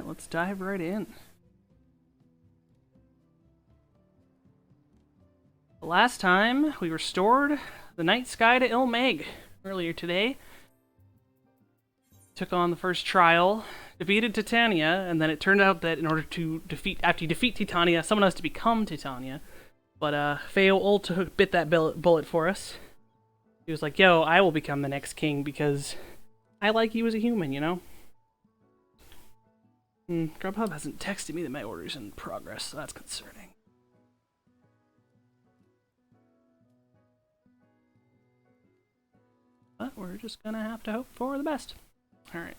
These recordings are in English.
Alright, let's dive right in. The last time we restored the night sky to Ilmeg earlier today. Took on the first trial, defeated Titania, and then it turned out that in order to after you defeat Titania, someone has to become Titania. But Feo Ulta bit that bullet for us. He was like, yo, I will become the next king because I like you as a human, you know? Grubhub hasn't texted me that my order's in progress, so that's concerning. But we're just gonna have to hope for the best. Alright.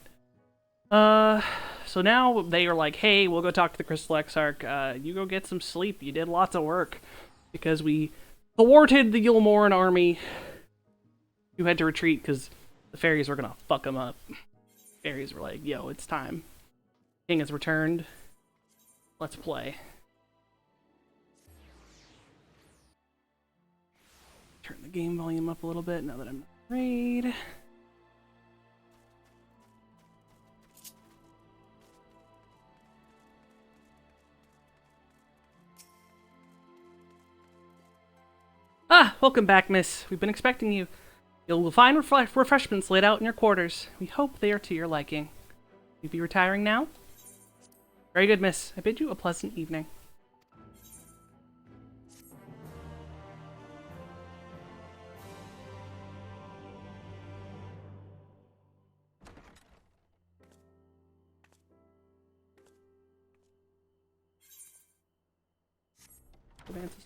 So now they are like, hey, we'll go talk to the Crystal Exarch. You go get some sleep. You did lots of work. Because we thwarted the Yulmoran army. You had to retreat because the fairies were gonna fuck them up. Fairies were like, yo, it's time. King has returned. Let's play. Turn the game volume up a little bit now that I'm afraid. Ah, welcome back, miss. We've been expecting you. You'll find refreshments laid out in your quarters. We hope they are to your liking. You'll be retiring now? Very good, miss. I bid you a pleasant evening. Advances.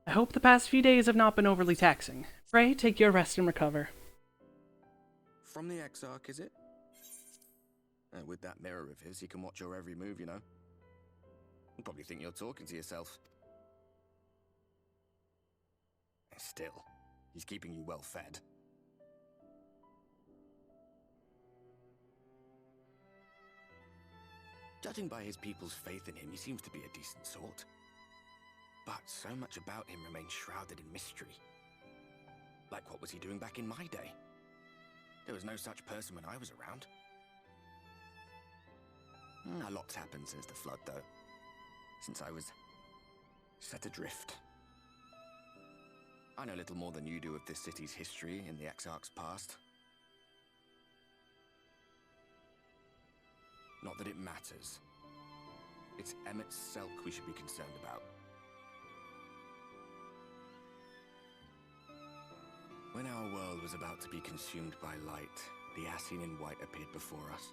I hope the past few days have not been overly taxing. Pray take your rest and recover. From the Exarch, is it? With that mirror of his, he can watch your every move, you know. You'll probably think you're talking to yourself. Still, he's keeping you well fed. Judging by his people's faith in him, he seems to be a decent sort. But so much about him remains shrouded in mystery. Like, what was he doing back in my day? There was no such person when I was around. A lot's happened since the flood, though. Since I was set adrift. I know little more than you do of this city's history in the Exarch's past. Not that it matters. It's Emmett Selk we should be concerned about. When our world was about to be consumed by light, the Ascian in white appeared before us.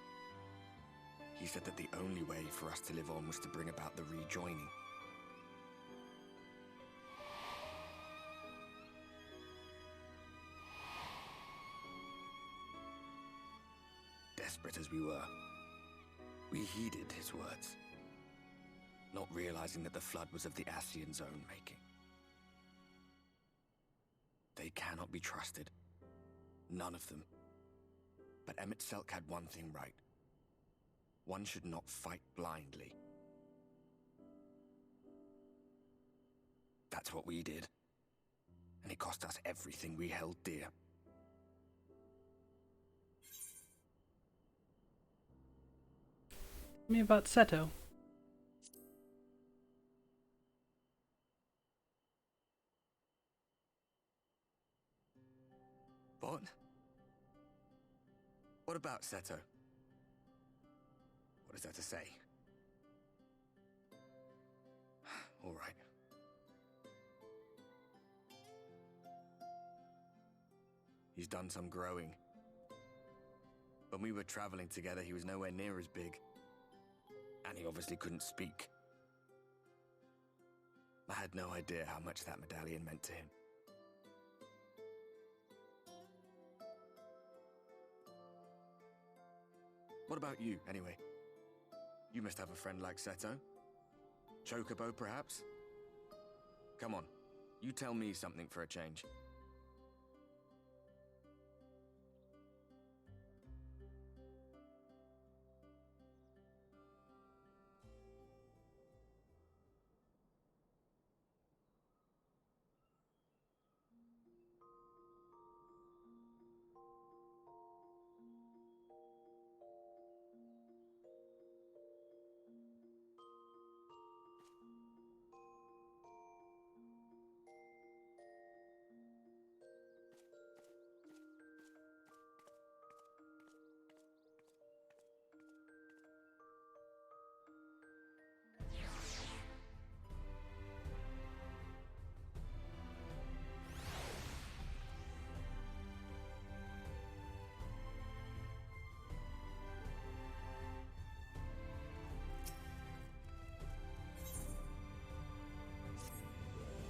He said that the only way for us to live on was to bring about the rejoining. Desperate as we were, we heeded his words, not realizing that the flood was of the Ascian's own making. They cannot be trusted. None of them. But Emmett Selk had one thing right. One should not fight blindly. That's what we did. And it cost us everything we held dear. Tell me about Seto. What? What about Seto? What is there to say? All right. He's done some growing. When we were traveling together, he was nowhere near as big. And he obviously couldn't speak. I had no idea how much that medallion meant to him. What about you, anyway? You must have a friend like Seto? Chocobo, perhaps? Come on, you tell me something for a change.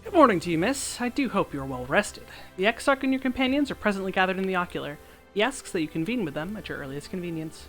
Good morning to you, miss. I do hope you are well rested. The Exarch and your companions are presently gathered in the Ocular. He asks that you convene with them at your earliest convenience.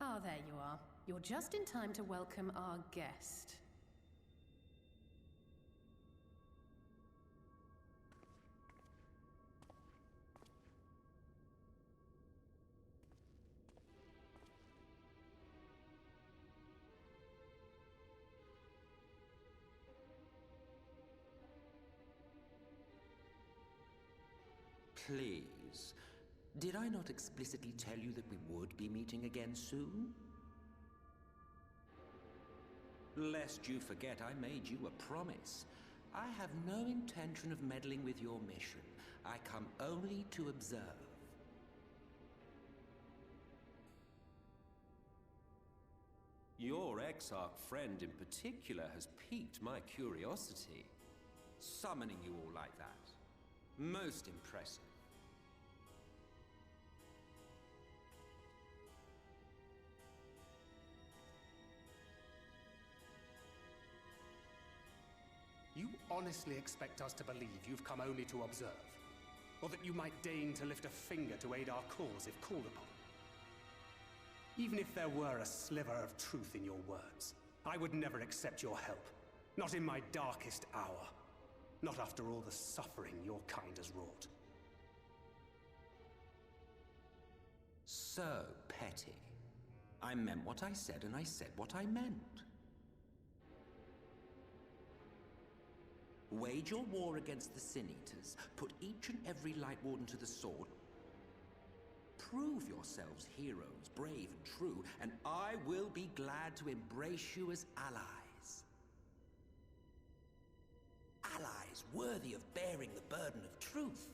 Ah, there you are. You're just in time to welcome our guest. Please. Did I not explicitly tell you that we would be meeting again soon? Lest you forget, I made you a promise. I have no intention of meddling with your mission. I come only to observe. Your Exarch friend in particular has piqued my curiosity. Summoning you all like that. Most impressive. You honestly expect us to believe you've come only to observe? Or that you might deign to lift a finger to aid our cause if called upon? Even if there were a sliver of truth in your words, I would never accept your help. Not in my darkest hour. Not after all the suffering your kind has wrought. So petty. I meant what I said, and I said what I meant. Wage your war against the Sin Eaters, put each and every Light Warden to the sword, prove yourselves heroes, brave and true, and I will be glad to embrace you as allies. Allies worthy of bearing the burden of truth.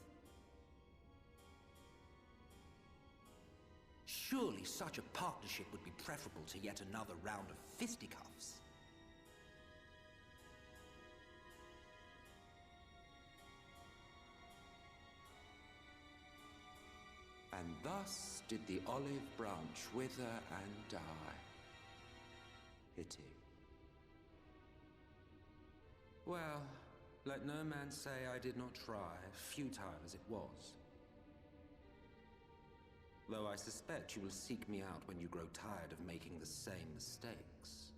Surely such a partnership would be preferable to yet another round of fisticuffs. And thus did the olive branch wither and die. Pity. Well, let no man say I did not try, futile as it was. Though I suspect you will seek me out when you grow tired of making the same mistakes.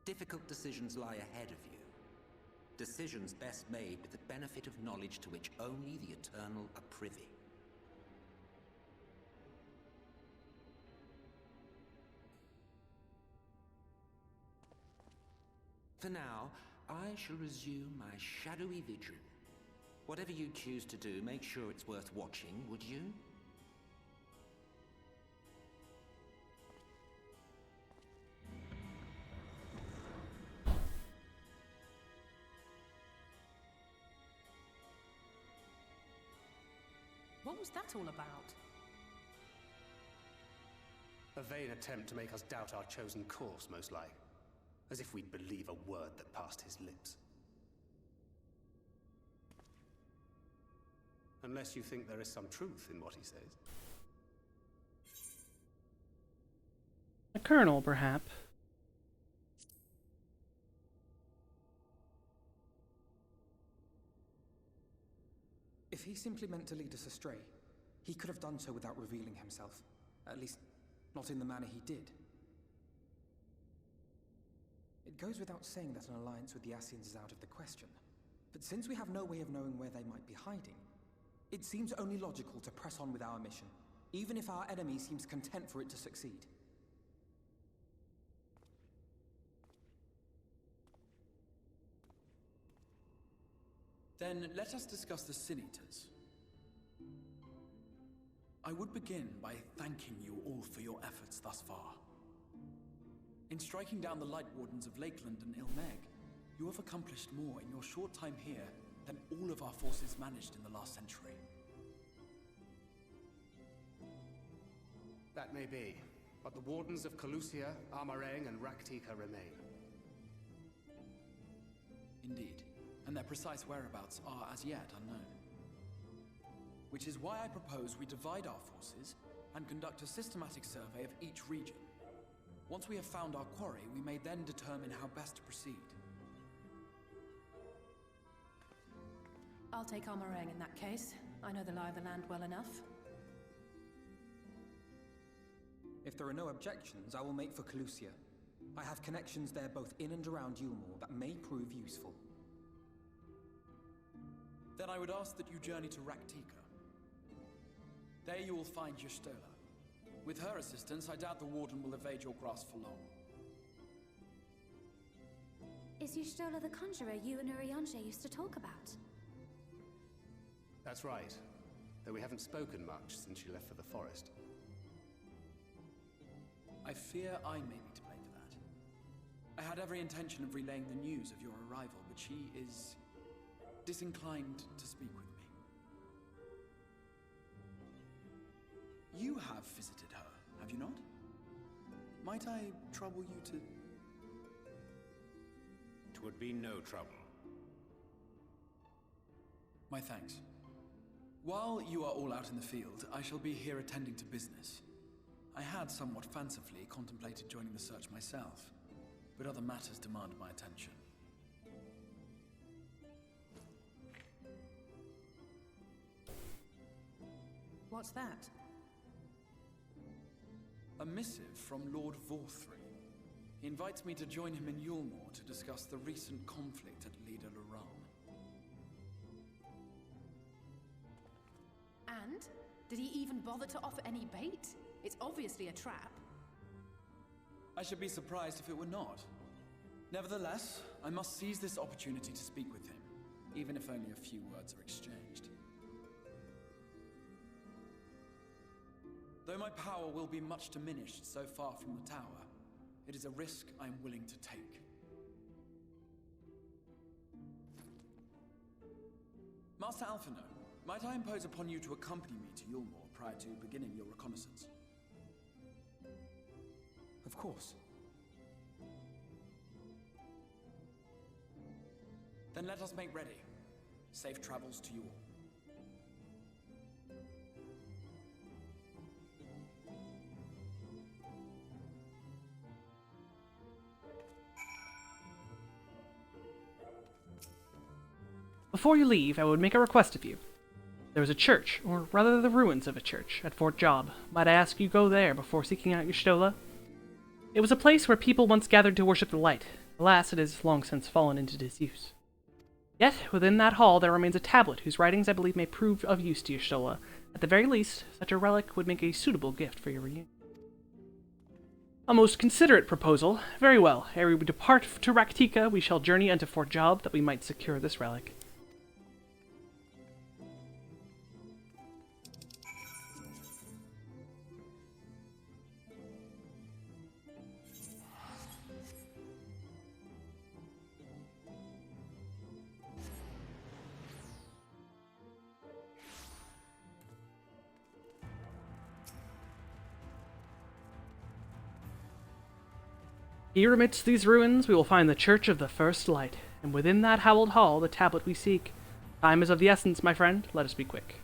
Difficult decisions lie ahead of you. Decisions best made with the benefit of knowledge to which only the Eternal are privy. For now, I shall resume my shadowy vigil, Whatever you choose to do, make sure it's worth watching, would you? What was that all about? A vain attempt to make us doubt our chosen course, most like. As if we'd believe a word that passed his lips. Unless you think there is some truth in what he says. A kernel, perhaps. If he simply meant to lead us astray, he could have done so without revealing himself. At least, not in the manner he did. It goes without saying that an alliance with the Ascians is out of the question. But since we have no way of knowing where they might be hiding, it seems only logical to press on with our mission, even if our enemy seems content for it to succeed. Then let us discuss the Sin Eaters. I would begin by thanking you all for your efforts thus far. In striking down the Light Wardens of Lakeland and Ilmeg, you have accomplished more in your short time here than all of our forces managed in the last century. That may be, but the Wardens of Calusia, Amareng, and Raktika remain. Indeed, and their precise whereabouts are as yet unknown. Which is why I propose we divide our forces and conduct a systematic survey of each region. Once we have found our quarry, we may then determine how best to proceed. I'll take Amareng in that case. I know the lie of the land well enough. If there are no objections, I will make for Calusia. I have connections there both in and around Yulmore that may prove useful. Then I would ask that you journey to Raktika. There you will find Y'shtola. With her assistance, I doubt the Warden will evade your grasp for long. Is Y'shtola the conjurer you and Urianger used to talk about? That's right. Though we haven't spoken much since she left for the forest. I fear I may be to blame for that. I had every intention of relaying the news of your arrival, but she is disinclined to speak with me. You have visited her, have you not? Might I trouble you to... Twould be no trouble. My thanks. While you are all out in the field, I shall be here attending to business. I had somewhat fancifully contemplated joining the search myself, but other matters demand my attention. What's that? A missive from Lord Vorthry. He invites me to join him in Yulmore to discuss the recent conflict at Lida Luran. And? Did he even bother to offer any bait? It's obviously a trap. I should be surprised if it were not. Nevertheless, I must seize this opportunity to speak with him, even if only a few words are exchanged. Though my power will be much diminished so far from the tower, it is a risk I am willing to take. Master Alphino, might I impose upon you to accompany me to Yulmore prior to beginning your reconnaissance? Of course. Then let us make ready. Safe travels to you all. Before you leave, I would make a request of you. There is a church, or rather the ruins of a church, at Fort Job. Might I ask you go there before seeking out Y'shtola? It was a place where people once gathered to worship the light. Alas, it has long since fallen into disuse. Yet, within that hall there remains a tablet whose writings I believe may prove of use to Y'shtola. At the very least, such a relic would make a suitable gift for your reunion. A most considerate proposal. Very well. Ere we depart to Raktika, we shall journey unto Fort Job that we might secure this relic. Here amidst these ruins we will find the Church of the First Light, and within that hallowed hall the tablet we seek. Time is of the essence, my friend. Let us be quick.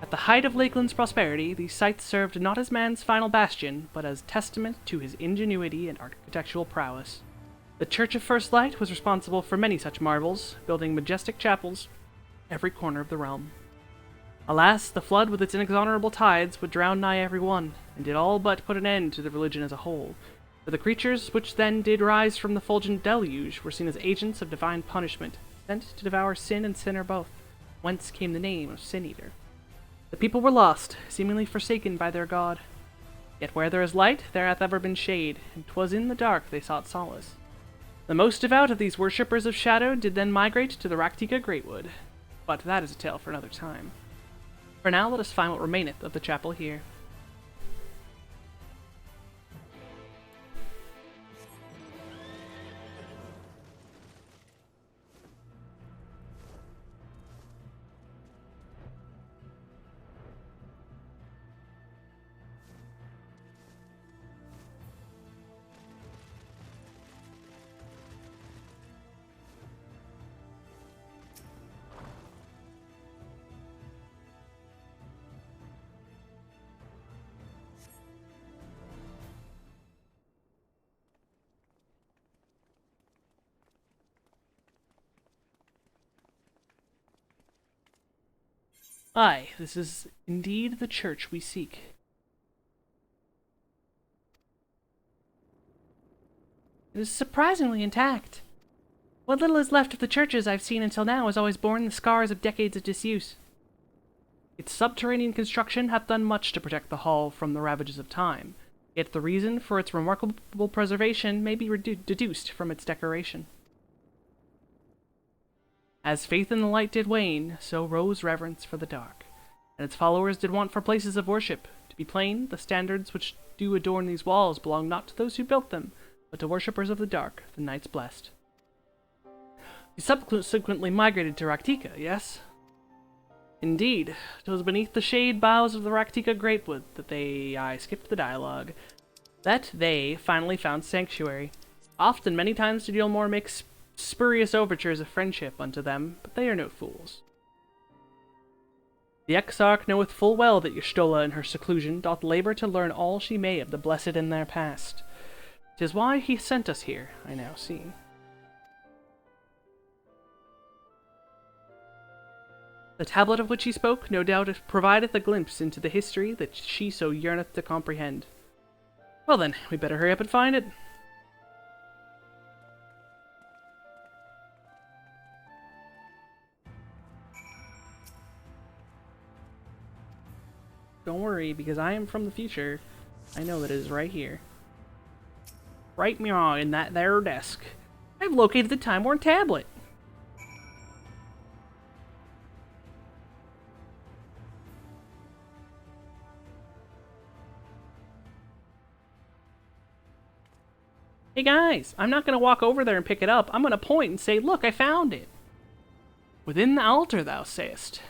At the height of Lakeland's prosperity, these sites served not as man's final bastion, but as testament to his ingenuity and architectural prowess. The Church of First Light was responsible for many such marvels, building majestic chapels every corner of the realm. Alas, the flood with its inexorable tides would drown nigh every one, and did all but put an end to the religion as a whole. For the creatures which then did rise from the fulgent deluge were seen as agents of divine punishment, sent to devour sin and sinner both, whence came the name of Sin Eater. The people were lost, seemingly forsaken by their god. Yet where there is light, there hath ever been shade, and 'twas in the dark they sought solace. The most devout of these worshippers of shadow did then migrate to the Raktika Greatwood, but that is a tale for another time. For now, let us find what remaineth of the chapel here. Aye, this is indeed the church we seek. It is surprisingly intact. What little is left of the churches I've seen until now has always borne the scars of decades of disuse. Its subterranean construction hath done much to protect the hall from the ravages of time, yet the reason for its remarkable preservation may be deduced from its decoration. As faith in the light did wane, so rose reverence for the dark, and its followers did want for places of worship. To be plain, the standards which do adorn these walls belong not to those who built them, but to worshippers of the dark, the Knights Blessed. You subsequently migrated to Raktika, yes? Indeed, 'twas beneath the shade boughs of the Raktika Greatwood that I skipped the dialogue, that they finally found sanctuary. Often, many times did Yulmore make spurious overtures of friendship unto them, but they are no fools. The Exarch knoweth full well that Y'shtola in her seclusion doth labour to learn all she may of the blessed in their past. 'Tis why he sent us here, I now see. The tablet of which he spoke, no doubt, provideth a glimpse into the history that she so yearneth to comprehend. Well then, we better hurry up and find it. Don't worry, because I am from the future. I know that it is right here. Right meow in that there desk. I've located the Time-worn tablet. Hey guys, I'm not going to walk over there and pick it up. I'm going to point and say, look, I found it. Within the altar, thou sayest.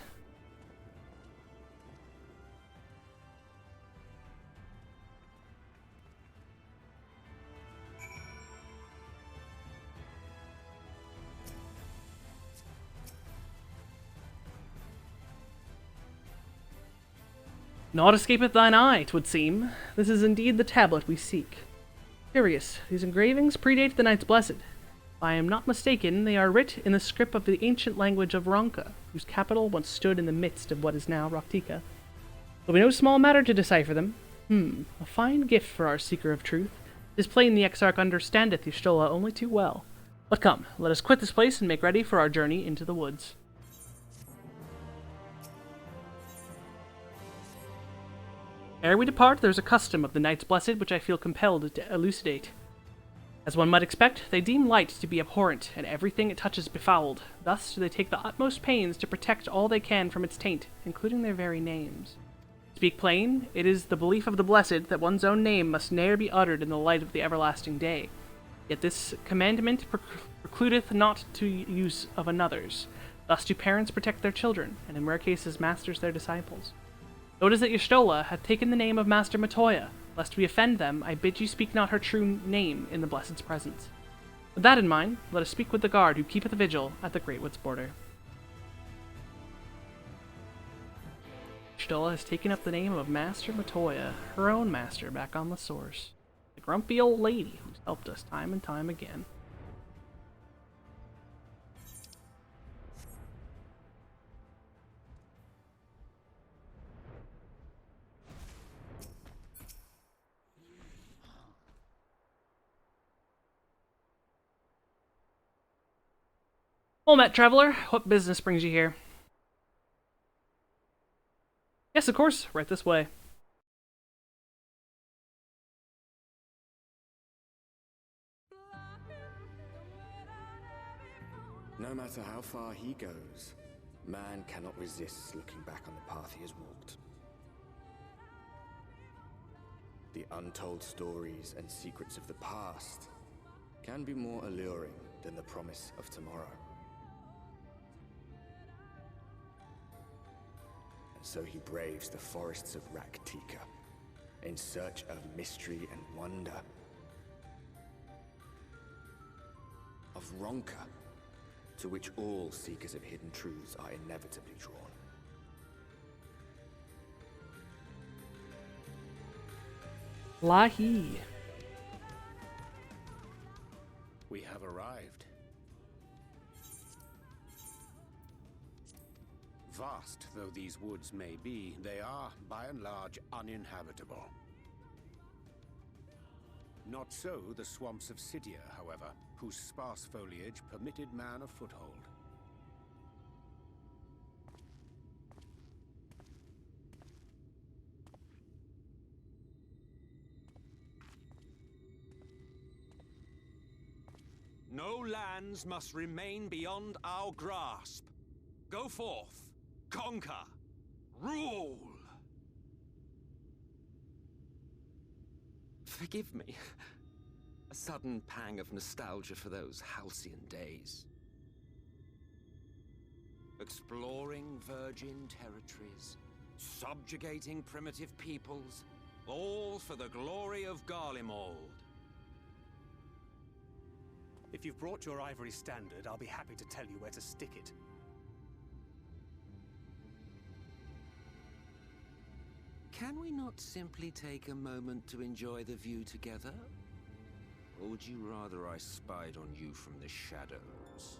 Naught escapeth thine eye, 'twould seem. This is indeed the tablet we seek. Curious, these engravings predate the Knights Blessed. If I am not mistaken, they are writ in the script of the ancient language of Ronka, whose capital once stood in the midst of what is now Raktika. It'll be no small matter to decipher them. A fine gift for our seeker of truth. 'Tis plain the Exarch understandeth Y'shtola only too well. But come, let us quit this place and make ready for our journey into the woods. Ere we depart, there is a custom of the Knights Blessed which I feel compelled to elucidate. As one might expect, they deem light to be abhorrent, and everything it touches befouled. Thus do they take the utmost pains to protect all they can from its taint, including their very names. To speak plain, it is the belief of the Blessed that one's own name must ne'er be uttered in the light of the everlasting day. Yet this commandment precludeth not to use of another's. Thus do parents protect their children, and in rare cases masters their disciples. So it is that Y'shtola hath taken the name of Master Matoya. Lest we offend them, I bid you speak not her true name in the Blessed's presence. With that in mind, let us speak with the guard who keepeth vigil at the Great Wood's border. Y'shtola has taken up the name of Master Matoya, her own master back on the source. The grumpy old lady who's helped us time and time again. Well met, traveler. What business brings you here? Yes, of course. Right this way. No matter how far he goes, man cannot resist looking back on the path he has walked. The untold stories and secrets of the past can be more alluring than the promise of tomorrow. And so he braves the forests of Raktika in search of mystery and wonder. Of Ronka, to which all seekers of hidden truths are inevitably drawn. Lahi. We have arrived. Vast though these woods may be, they are, by and large, uninhabitable. Not so the swamps of Cydia, however, whose sparse foliage permitted man a foothold. No lands must remain beyond our grasp. Go forth, conquer, rule! Forgive me. A sudden pang of nostalgia for those halcyon days. Exploring virgin territories, subjugating primitive peoples, all for the glory of Garlemald. If you've brought your ivory standard, I'll be happy to tell you where to stick it. Can we not simply take a moment to enjoy the view together? Or would you rather I spied on you from the shadows?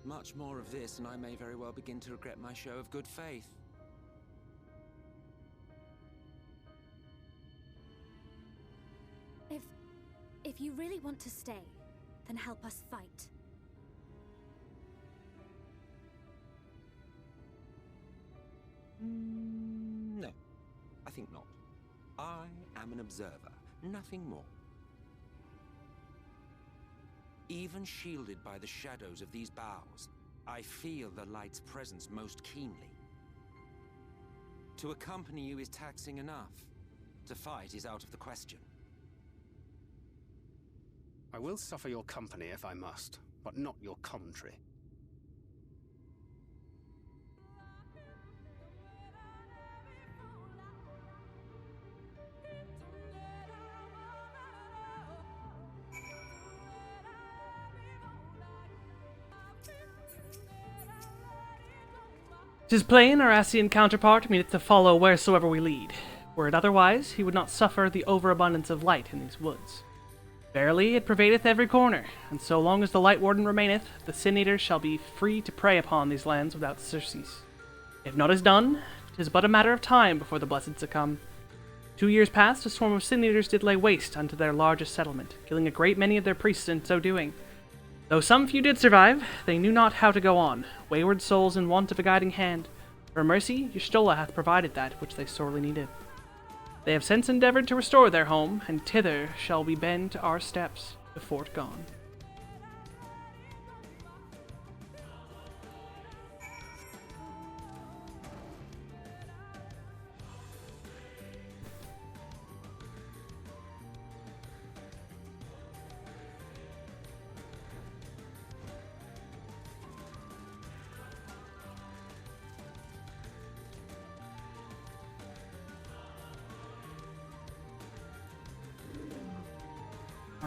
Much more of this, and I may very well begin to regret my show of good faith. If you really want to stay, then help us fight. No, I think not. I am an observer, nothing more. Even shielded by the shadows of these boughs, I feel the light's presence most keenly. To accompany you is taxing enough. To fight is out of the question. I will suffer your company if I must, but not your commentary. Tis plain our Ascian counterpart meaneth to follow wheresoever we lead. Were it otherwise, he would not suffer the overabundance of light in these woods. Verily, it pervadeth every corner, and so long as the Light Warden remaineth, the Sin Eaters shall be free to prey upon these lands without surcease. If naught is done, 'tis but a matter of time before the Blessed succumb. 2 years past, a swarm of Sin Eaters did lay waste unto their largest settlement, killing a great many of their priests in so doing. Though some few did survive, they knew not how to go on, wayward souls in want of a guiding hand. For mercy, Y'shtola hath provided that which they sorely needed. They have since endeavored to restore their home, and thither shall we bend our steps, the fort gone.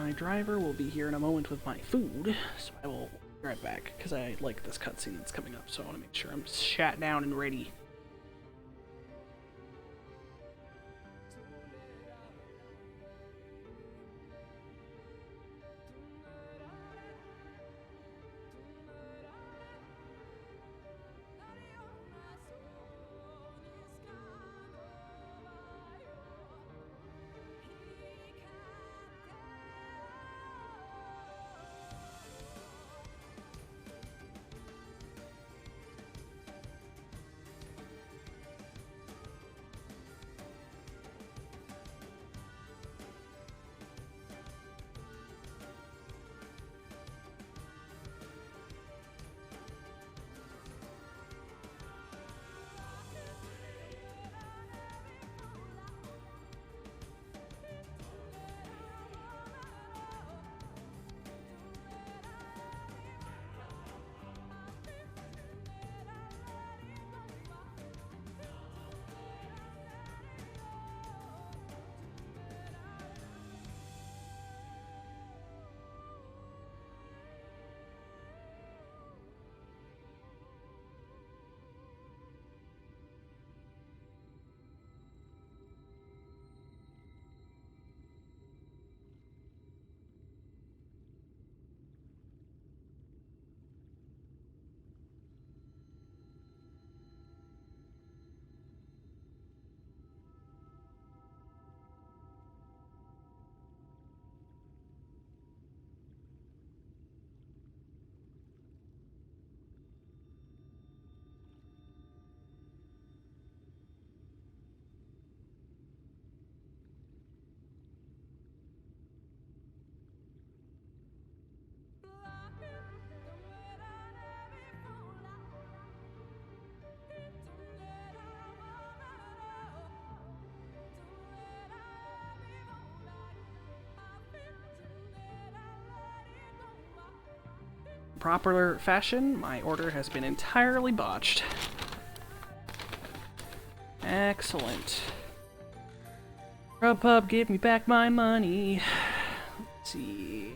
my driver will be here in a moment with my food, so I will be right back, because I like this cutscene that's coming up, so I want to make sure I'm sat down and ready. Proper fashion, my order has been entirely botched. Excellent. Grubhub, give me back my money. Let's see.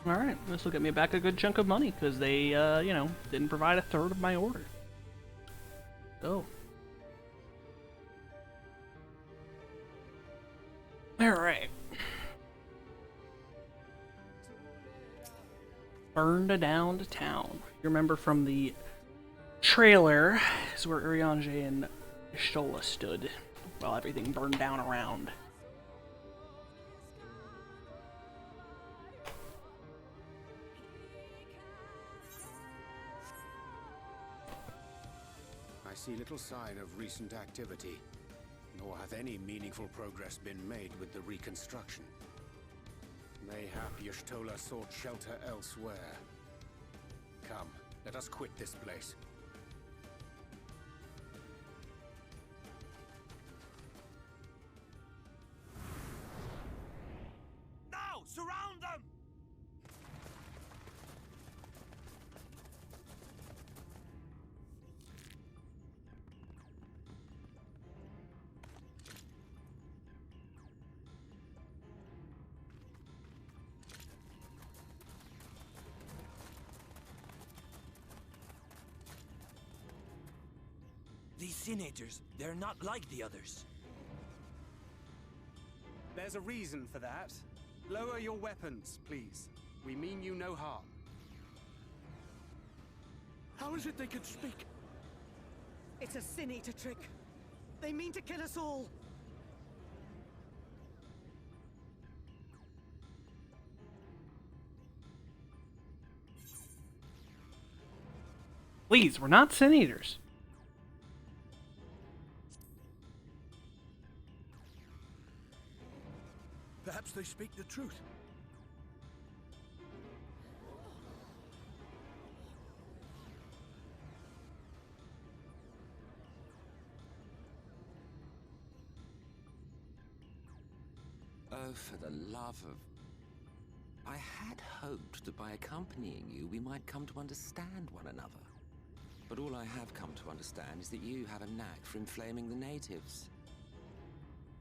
Alright, this will get me back a good chunk of money, because they, you know, didn't provide a third of my order. So. Alright. Burned down to town. You remember from the trailer, is where Urianger and Y'shtola stood, while everything burned down around. I see little sign of recent activity, nor hath any meaningful progress been made with the reconstruction. Mayhap Y'shtola sought shelter elsewhere. Come, let us quit this place. Now! Surround them! These senators, they're not like the others. There's a reason for that. Lower your weapons, please. We mean you no harm. How is it they can speak? It's a sin-eater trick. They mean to kill us all! Please, we're not Sin Eaters. Perhaps they speak the truth. Oh, for the love of... I had hoped that by accompanying you, we might come to understand one another. But all I have come to understand is that you have a knack for inflaming the natives.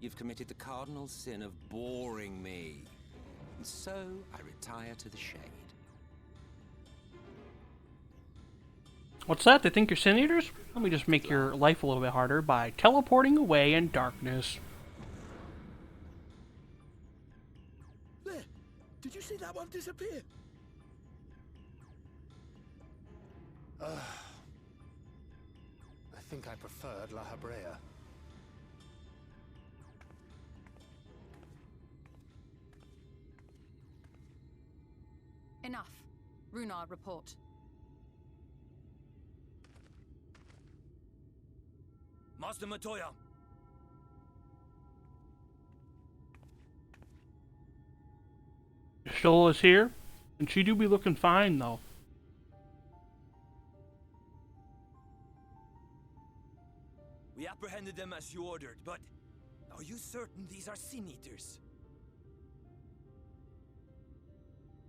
You've committed the cardinal sin of boring me. And so, I retire to the shade. What's that? They think you're Sin Eaters? Let me just make your life a little bit harder by teleporting away in darkness. There! Did you see that one disappear? I think I preferred La Habrea. Enough. Runard, report. Master Matoya! Y'shtola's here, and she do be looking fine, though. We apprehended them as you ordered, but are you certain these are Sin Eaters?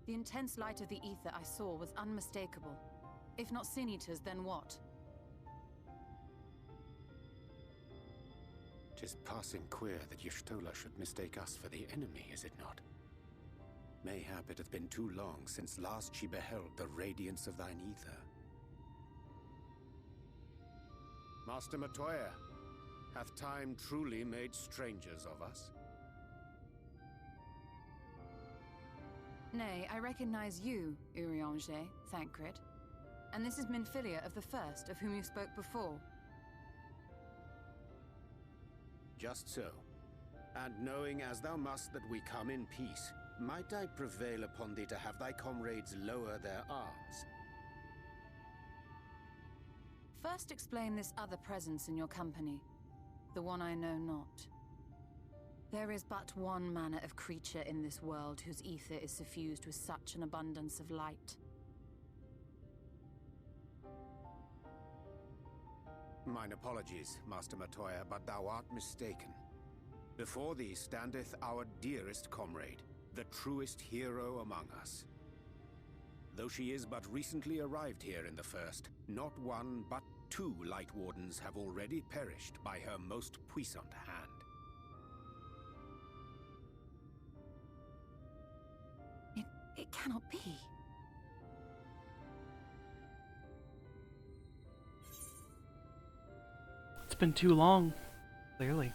The intense light of the ether I saw was unmistakable. If not Sin Eaters, then what? 'Tis passing queer that Y'shtola should mistake us for the enemy, is it not? Mayhap it hath been too long since last she beheld the radiance of thine ether. Master Matoya, hath time truly made strangers of us? Nay, I recognize you, Urianger, Thancred. And this is Minfilia of the First, of whom you spoke before. Just so. And knowing as thou must that we come in peace, might I prevail upon thee to have thy comrades lower their arms? First explain this other presence in your company, the one I know not. There is but one manner of creature in this world whose ether is suffused with such an abundance of light. Mine apologies, Master Matoya, but thou art mistaken. Before thee standeth our dearest comrade, the truest hero among us. Though she is but recently arrived here in the First, not one but two Light Wardens have already perished by her most puissant hand. It cannot be. It's been too long, clearly.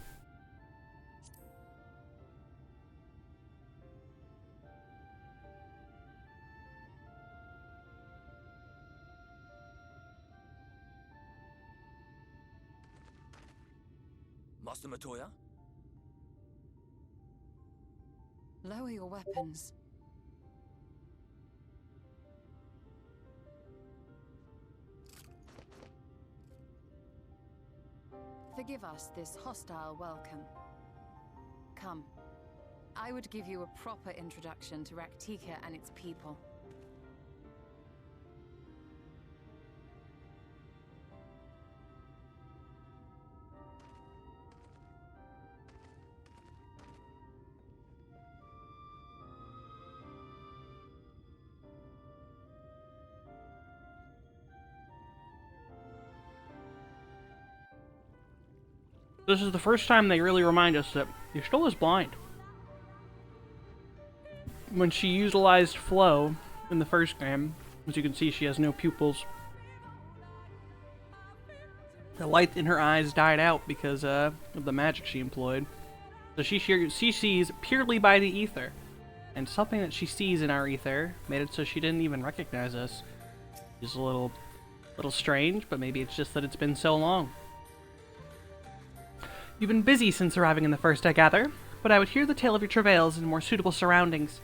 Master Matoya? Lower your weapons. Forgive us this hostile welcome. Come. I would give you a proper introduction to Raktika and its people. This is the first time they really remind us that Y'shtola's blind. When she utilized Flow in the first game, as you can see, she has no pupils. The light in her eyes died out because of the magic she employed. So she sees purely by the ether. And something that she sees in our ether made it so she didn't even recognize us. It's a little strange, but maybe it's just that it's been so long. You've been busy since arriving in the First, I gather, but I would hear the tale of your travails in more suitable surroundings.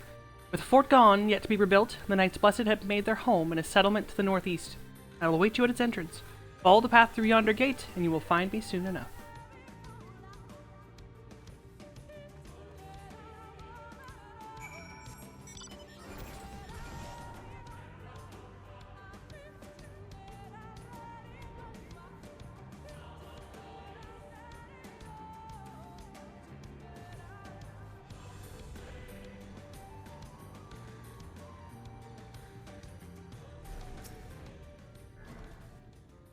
With the fort gone, yet to be rebuilt, the Knights Blessed have made their home in a settlement to the northeast. I will await you at its entrance. Follow the path through yonder gate, and you will find me soon enough.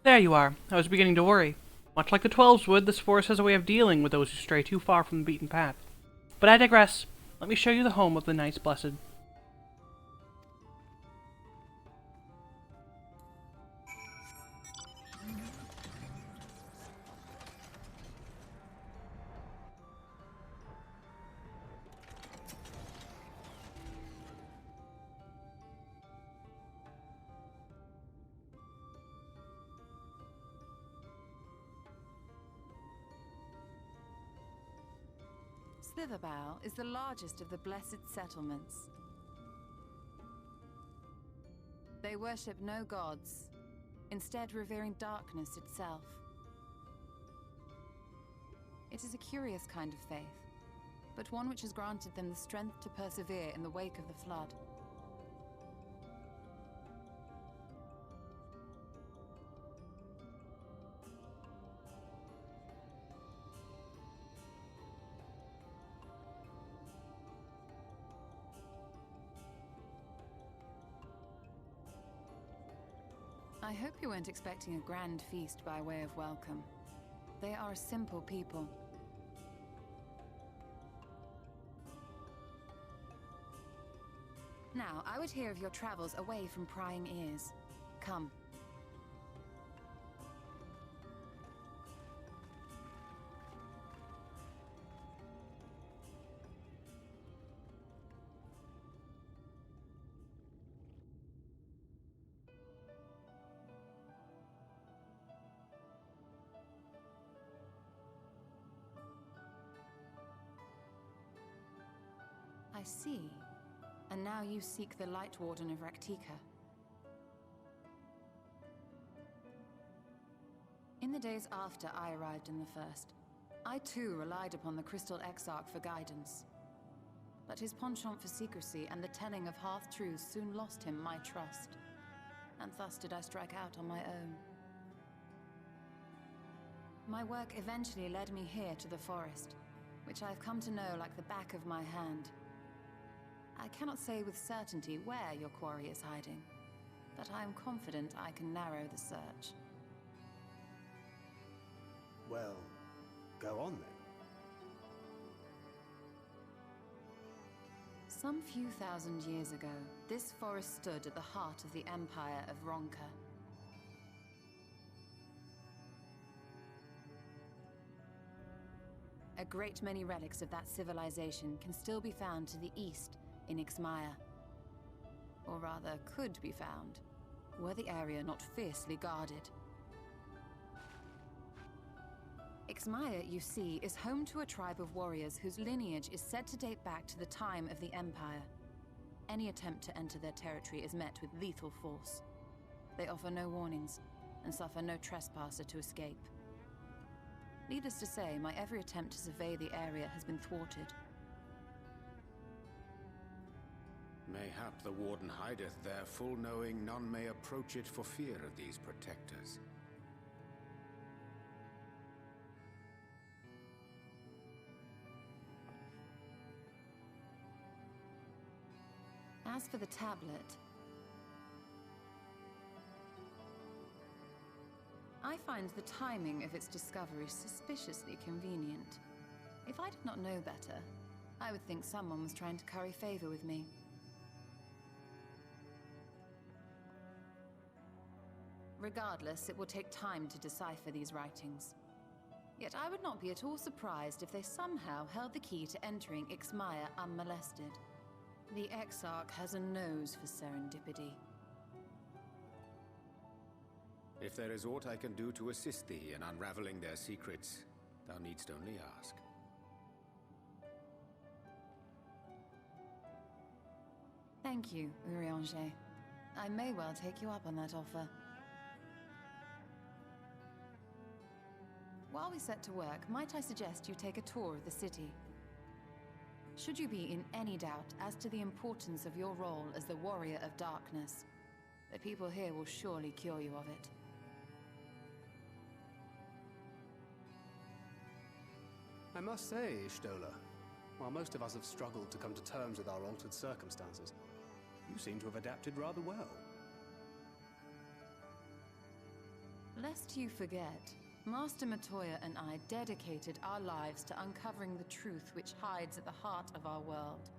There you are. I was beginning to worry. Much like the Twelves would, this forest has a way of dealing with those who stray too far from the beaten path. But I digress. Let me show you the home of the Knights Blessed. Slitherbow is the largest of the blessed settlements. They worship no gods, instead revering darkness itself. It is a curious kind of faith, but one which has granted them the strength to persevere in the wake of the flood. I hope you weren't expecting a grand feast by way of welcome. They are a simple people. Now, I would hear of your travels away from prying ears. Come. I see. And now you seek the Light Warden of Raktika. In the days after I arrived in the First, I too relied upon the Crystal Exarch for guidance. But his penchant for secrecy and the telling of half-truths soon lost him my trust. And thus did I strike out on my own. My work eventually led me here to the forest, which I've come to know like the back of my hand. I cannot say with certainty where your quarry is hiding, but I am confident I can narrow the search. Well, go on then. Some few thousand years ago, this forest stood at the heart of the Empire of Ronka. A great many relics of that civilization can still be found to the east in Ixmaya. Or rather, could be found, were the area not fiercely guarded. Ixmaya, you see, is home to a tribe of warriors whose lineage is said to date back to the time of the Empire. Any attempt to enter their territory is met with lethal force. They offer no warnings, and suffer no trespasser to escape. Needless to say, my every attempt to survey the area has been thwarted. Mayhap the Warden hideth there, full knowing none may approach it for fear of these protectors. As for the tablet, I find the timing of its discovery suspiciously convenient. If I did not know better, I would think someone was trying to curry favor with me. Regardless, it will take time to decipher these writings. Yet I would not be at all surprised if they somehow held the key to entering Ixmaya unmolested. The Exarch has a nose for serendipity. If there is aught I can do to assist thee in unraveling their secrets, Thou needst only ask. Thank you, Urianger. I may well take you up on that offer. While we set to work, might I suggest you take a tour of the city? Should you be in any doubt as to the importance of your role as the Warrior of Darkness, the people here will surely cure you of it. I must say, Ishtola, while most of us have struggled to come to terms with our altered circumstances, you seem to have adapted rather well. Lest you forget, Master Matoya and I dedicated our lives to uncovering the truth which hides at the heart of our world.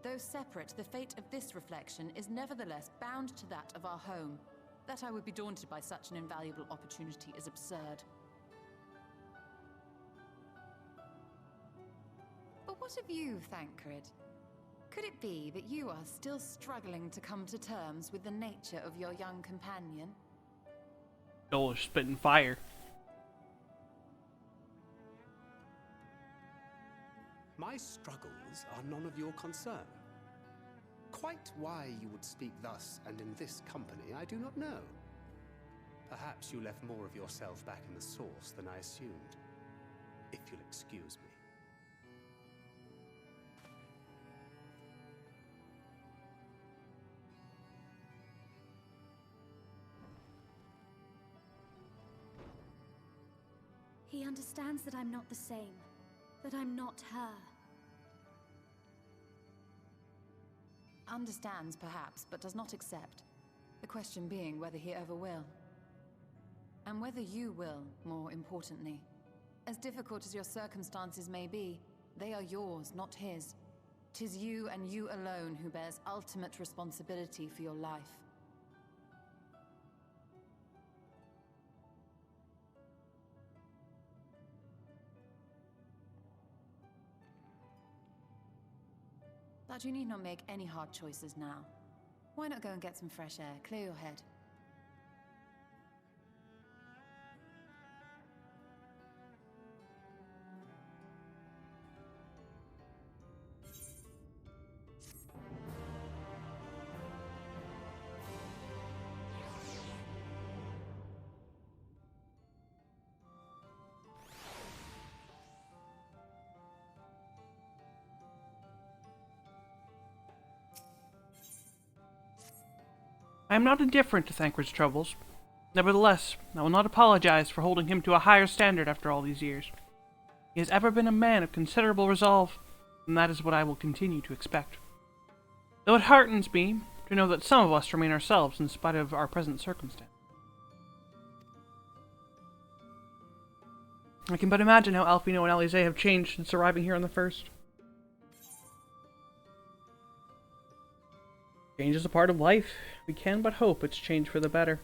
Though separate, the fate of this reflection is nevertheless bound to that of our home. That I would be daunted by such an invaluable opportunity is absurd. But what of you, Thancred? Could it be that you are still struggling to come to terms with the nature of your young companion? Joel is spitting fire. My struggles are none of your concern. Quite why you would speak thus and in this company, I do not know. Perhaps you left more of yourself back in the source than I assumed. If you'll excuse me. He understands that I'm not the same, that I'm not her. Understands, perhaps, but does not accept. The question being whether he ever will. And whether you will, more importantly. As difficult as your circumstances may be, they are yours, not his. 'Tis you and you alone who bears ultimate responsibility for your life. But you need not make any hard choices now. Why not go and get some fresh air, clear your head? I am not indifferent to Thancred's troubles. Nevertheless, I will not apologize for holding him to a higher standard after all these years. He has ever been a man of considerable resolve, and that is what I will continue to expect. Though it heartens me to know that some of us remain ourselves in spite of our present circumstance. I can but imagine how Alfino and Alize have changed since arriving here on the first. Change is a part of life. We can but hope it's changed for the better.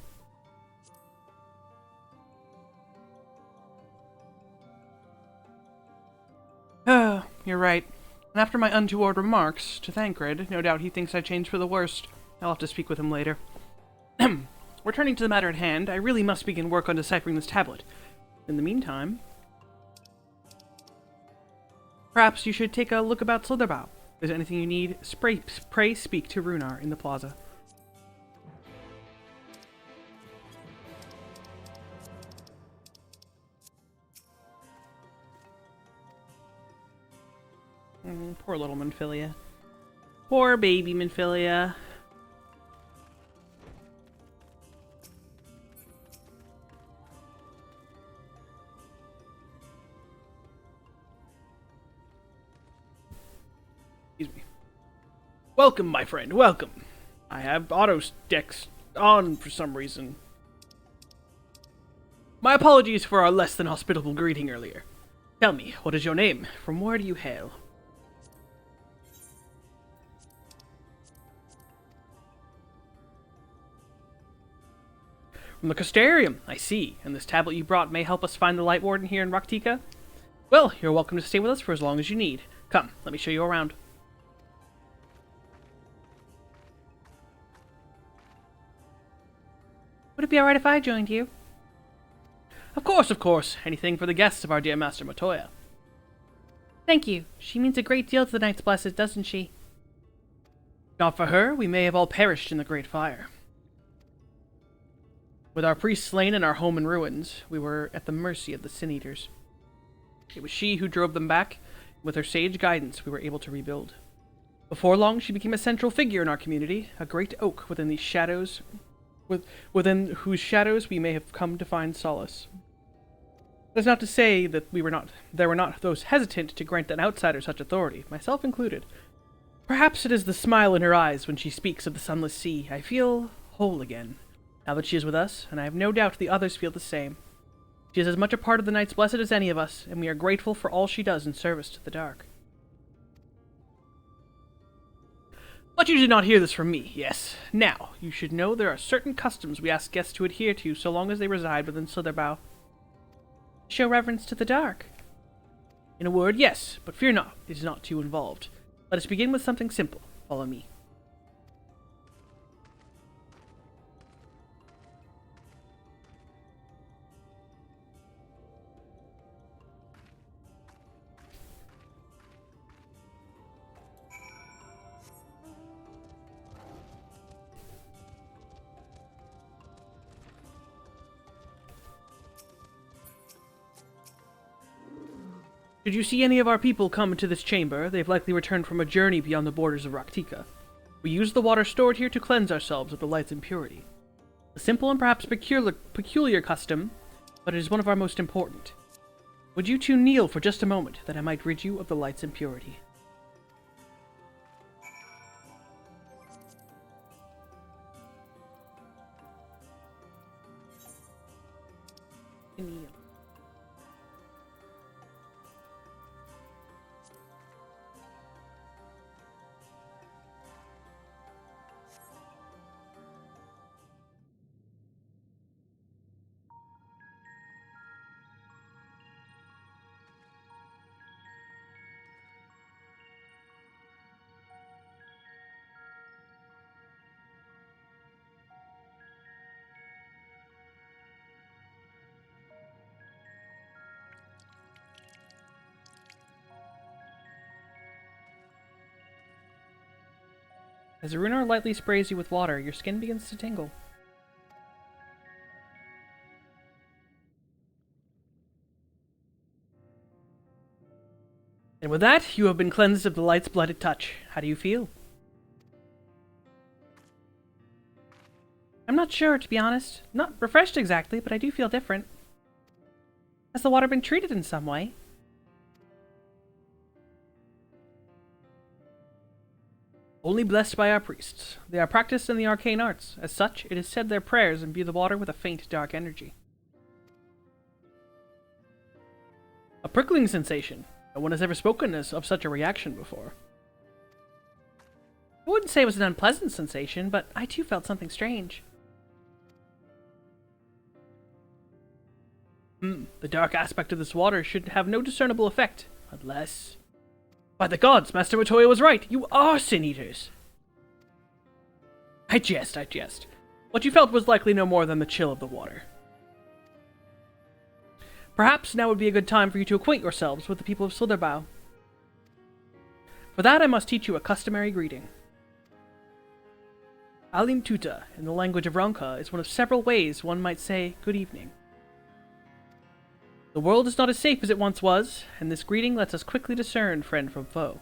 You're right. And after my untoward remarks to Thancred, no doubt he thinks I changed for the worst. I'll have to speak with him later. Returning to the matter at hand, I really must begin work on deciphering this tablet. In the meantime, perhaps you should take a look about Slitherbough. If there's anything you need, pray speak to Runar in the plaza. Poor little Minfilia. Poor baby Minfilia. Excuse me. Welcome, my friend, welcome. I have auto decks on for some reason. My apologies for our less than hospitable greeting earlier. Tell me, what is your name? From where do you hail? From the Custarium, I see. And this tablet you brought may help us find the Light Warden here in Raktika? Well, you're welcome to stay with us for as long as you need. Come, let me show you around. Would it be alright if I joined you? Of course, of course. Anything for the guests of our dear Master Matoya. Thank you. She means a great deal to the Knights Blessed, doesn't she? Not for her, we may have all perished in the Great Fire. With our priests slain and our home in ruins, we were at the mercy of the Sin Eaters. It was she who drove them back. With her sage guidance, we were able to rebuild. Before long, she became a central figure in our community, a great oak within these shadows, within whose shadows we may have come to find solace. That is not to say that there were not those hesitant to grant an outsider such authority, myself included. Perhaps it is the smile in her eyes when she speaks of the sunless sea. I feel whole again, now that she is with us, and I have no doubt the others feel the same. She is as much a part of the Knights Blessed as any of us, and we are grateful for all she does in service to the dark. But you did not hear this from me, yes. Now, you should know there are certain customs we ask guests to adhere to so long as they reside within Slitherbow. Show reverence to the dark. In a word, yes, but fear not, it is not too involved. Let us begin with something simple. Follow me. Should you see any of our people come into this chamber, they've likely returned from a journey beyond the borders of Raktika. We use the water stored here to cleanse ourselves of the light's impurity. A simple and perhaps peculiar custom, but it is one of our most important. Would you two kneel for just a moment, that I might rid you of the light's impurity? Kneel. As Runar lightly sprays you with water, your skin begins to tingle. And with that, you have been cleansed of the light's blooded touch. How do you feel? I'm not sure, to be honest. Not refreshed exactly, but I do feel different. Has the water been treated in some way? Only blessed by our priests. They are practiced in the arcane arts. As such, it is said their prayers imbue the water with a faint, dark energy. A prickling sensation. No one has ever spoken of such a reaction before. I wouldn't say it was an unpleasant sensation, but I too felt something strange. The dark aspect of this water should have no discernible effect, unless... By the gods, Master Matoya was right. You are Sin Eaters. I jest. What you felt was likely no more than the chill of the water. Perhaps now would be a good time for you to acquaint yourselves with the people of Slitherbow. For that, I must teach you a customary greeting. Alim Tuta, in the language of Ronka, is one of several ways one might say good evening. The world is not as safe as it once was, and this greeting lets us quickly discern friend from foe.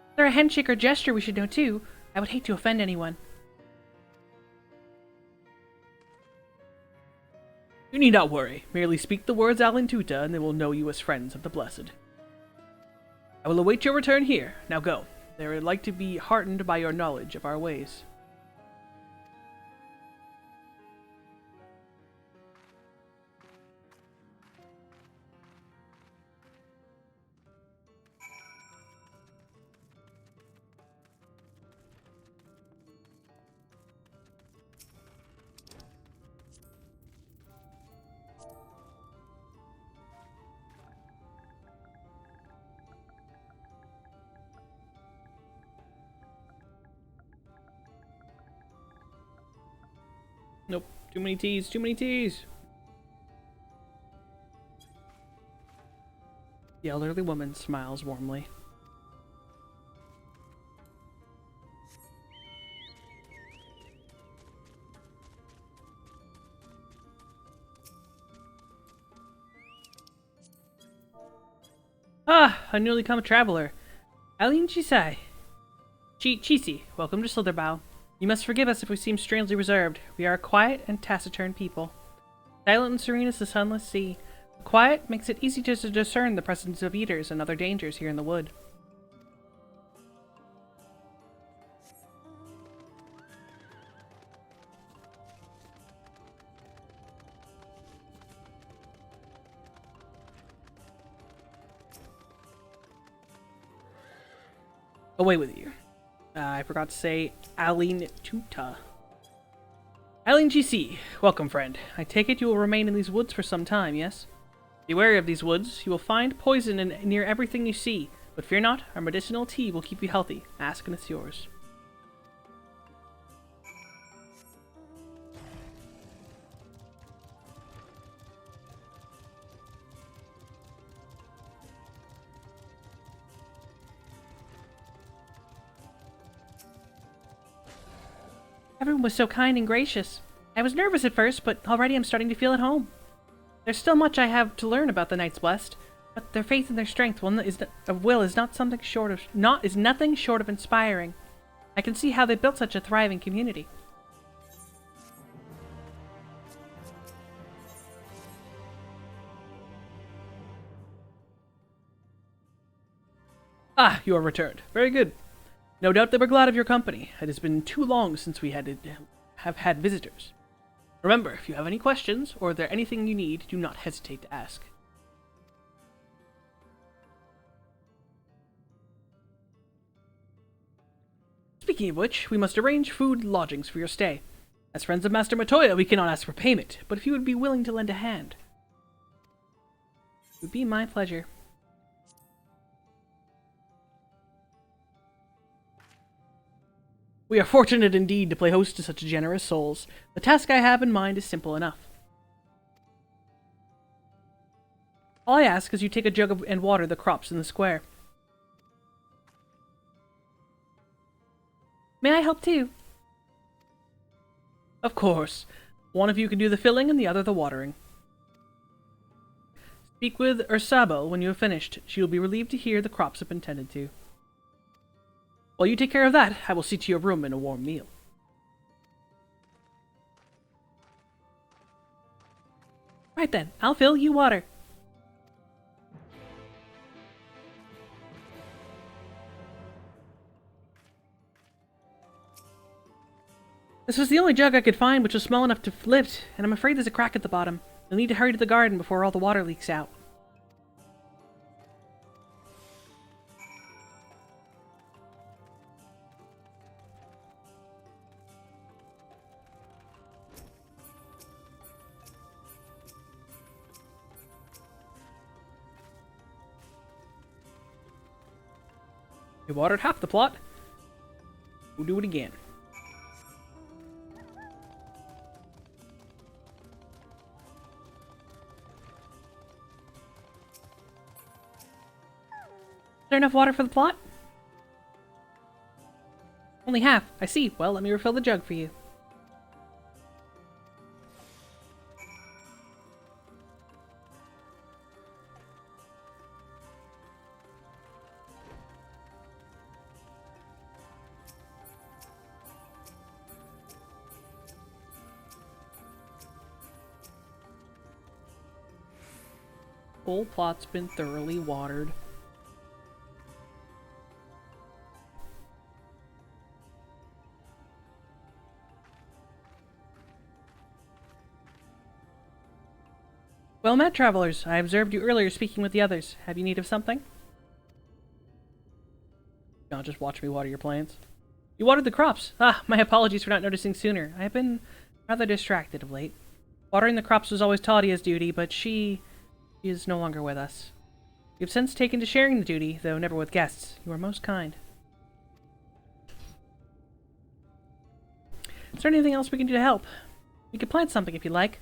Is there a handshake or gesture we should know too? I would hate to offend anyone. You need not worry. Merely speak the words Alintuta, and they will know you as friends of the Blessed. I will await your return here. Now go. They would like to be heartened by your knowledge of our ways. Nope. Too many T's. The elderly woman smiles warmly. Ah, a newly come traveler. Aline Chisai. Chisi, welcome to Slitherbow. You must forgive us if we seem strangely reserved. We are a quiet and taciturn people. Silent and serene as the sunless sea. Quiet makes it easy to discern the presence of eaters and other dangers here in the wood. Away with you. I forgot to say Aline Tuta. Aline GC, welcome friend. I take it you will remain in these woods for some time, yes? Be wary of these woods. You will find poison in near everything you see. But fear not, our medicinal tea will keep you healthy. Ask and it's yours. Everyone was so kind and gracious. I was nervous at first, but already I'm starting to feel at home. There's still much I have to learn about the Knights Blessed, but their faith and their strength of will is nothing short of inspiring. I can see how they built such a thriving community. Ah, you are returned. Very good. No doubt they were glad of your company. It has been too long since we have had visitors. Remember, if you have any questions, or if there anything you need, do not hesitate to ask. Speaking of which, we must arrange food and lodgings for your stay. As friends of Master Matoya, we cannot ask for payment, but if you would be willing to lend a hand, it would be my pleasure. We are fortunate indeed to play host to such generous souls. The task I have in mind is simple enough. All I ask is you take a jug and water the crops in the square. May I help too? Of course. One of you can do the filling and the other the watering. Speak with Ursabel when you have finished. She will be relieved to hear the crops have been tended to. While you take care of that, I will see to your room and a warm meal. Right then, I'll fill you water. This was the only jug I could find which was small enough to lift, and I'm afraid there's a crack at the bottom. You'll need to hurry to the garden before all the water leaks out. You watered half the plot. We'll do it again. Is there enough water for the plot? Only half. I see. Well, let me refill the jug for you. Whole plot's been thoroughly watered. Well met, travelers. I observed you earlier speaking with the others. Have you need of something? Don't just watch me water your plants. You watered the crops. Ah, my apologies for not noticing sooner. I have been rather distracted of late. Watering the crops was always Tadia's duty, but she is no longer with us. We have since taken to sharing the duty, though never with guests. You are most kind. Is there anything else we can do to help? We could plant something if you like.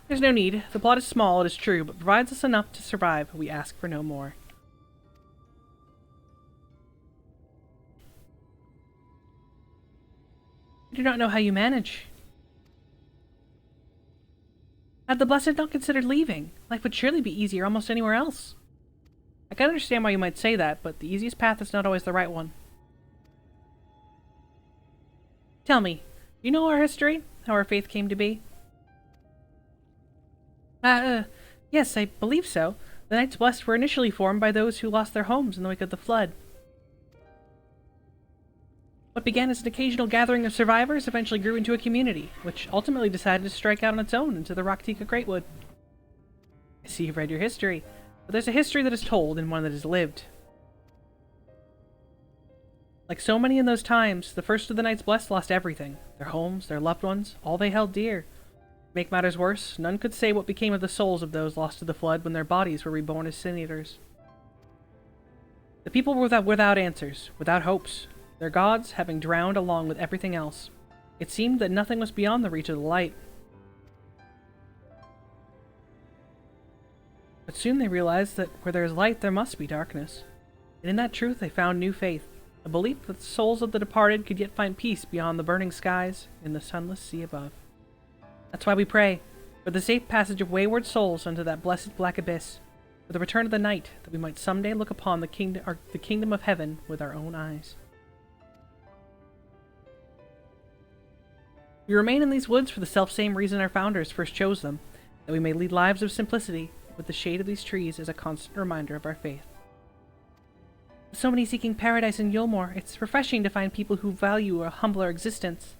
There's no need. The plot is small, it is true, but provides us enough to survive. We ask for no more. I do not know how you manage. Had the Blessed not considered leaving, life would surely be easier almost anywhere else. I can understand why you might say that, but the easiest path is not always the right one. Tell me, you know our history? How our faith came to be? Yes, I believe so. The Knights Blessed were initially formed by those who lost their homes in the wake of the flood. What began as an occasional gathering of survivors eventually grew into a community, which ultimately decided to strike out on its own into the Raktika Greatwood. I see you've read your history, but there's a history that is told and one that is lived. Like so many in those times, the first of the Knights Blessed lost everything. Their homes, their loved ones, all they held dear. To make matters worse, none could say what became of the souls of those lost to the flood when their bodies were reborn as Sin Eaters. The people were without answers, without hopes, their gods having drowned along with everything else. It seemed that nothing was beyond the reach of the light. But soon they realized that where there is light, there must be darkness. And in that truth they found new faith, a belief that the souls of the departed could yet find peace beyond the burning skies in the sunless sea above. That's why we pray, for the safe passage of wayward souls unto that blessed black abyss, for the return of the night, that we might someday look upon the kingdom of heaven with our own eyes. We remain in these woods for the selfsame reason our founders first chose them, that we may lead lives of simplicity, with the shade of these trees as a constant reminder of our faith. With so many seeking paradise in Yulmore, it's refreshing to find people who value a humbler existence.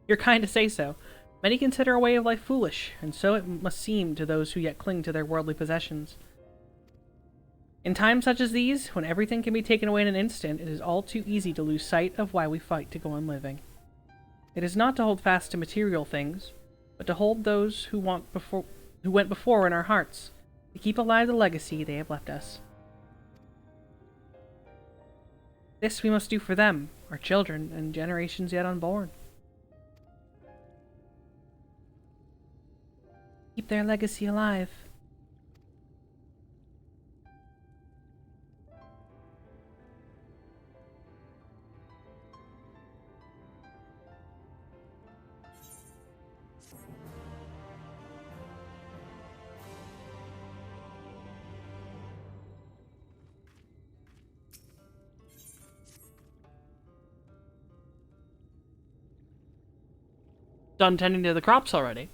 You're kind to say so. Many consider a way of life foolish, and so it must seem to those who yet cling to their worldly possessions. In times such as these, when everything can be taken away in an instant, it is all too easy to lose sight of why we fight to go on living. It is not to hold fast to material things, but to hold those who went before in our hearts, to keep alive the legacy they have left us. This we must do for them, our children, and generations yet unborn. Keep their legacy alive. Done tending to the crops already.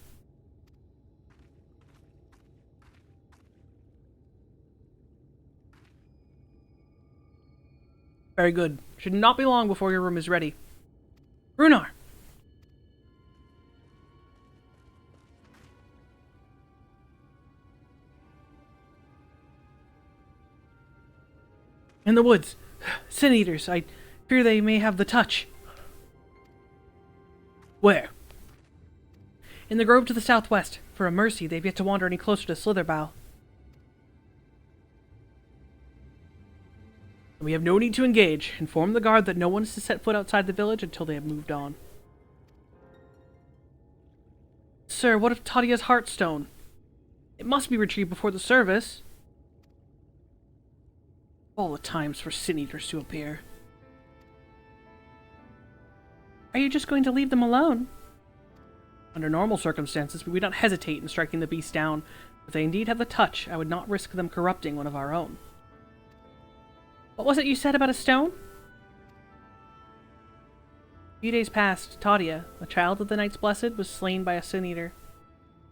Very good. Should not be long before your room is ready. Runar! In the woods. Sin Eaters. I fear they may have the touch. Where? In the grove to the southwest. For a mercy, they've yet to wander any closer to Slitherbough. We have no need to engage. Inform the guard that no one is to set foot outside the village until they have moved on. Sir, what of Tadia's Heartstone? It must be retrieved before the service. All the times for Sin Eaters to appear. Are you just going to leave them alone? Under normal circumstances, we would not hesitate in striking the beast down. If they indeed have the touch, I would not risk them corrupting one of our own. What was it you said about a stone? A few days past, Tadia, a child of the Knights Blessed, was slain by a Sin Eater.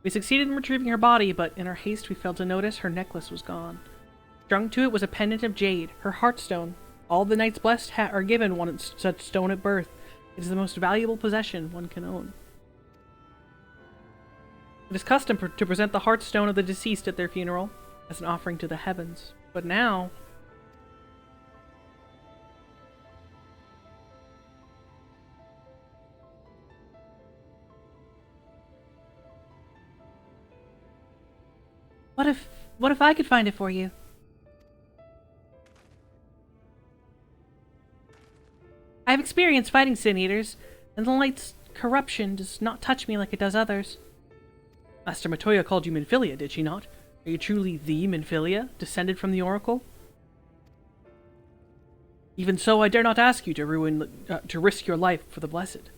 We succeeded in retrieving her body, but in our haste we failed to notice her necklace was gone. Strung to it was a pendant of jade, her Heartstone. All the Knights Blessed are given one such stone at birth. It is the most valuable possession one can own. It is custom to present the Heartstone of the deceased at their funeral, as an offering to the heavens. But now... What if I could find it for you? I have experience fighting Sin Eaters, and the light's corruption does not touch me like it does others. Master Matoya called you Minfilia, did she not? Are you truly the Minfilia, descended from the Oracle? Even so, I dare not ask you to risk your life for the Blessed.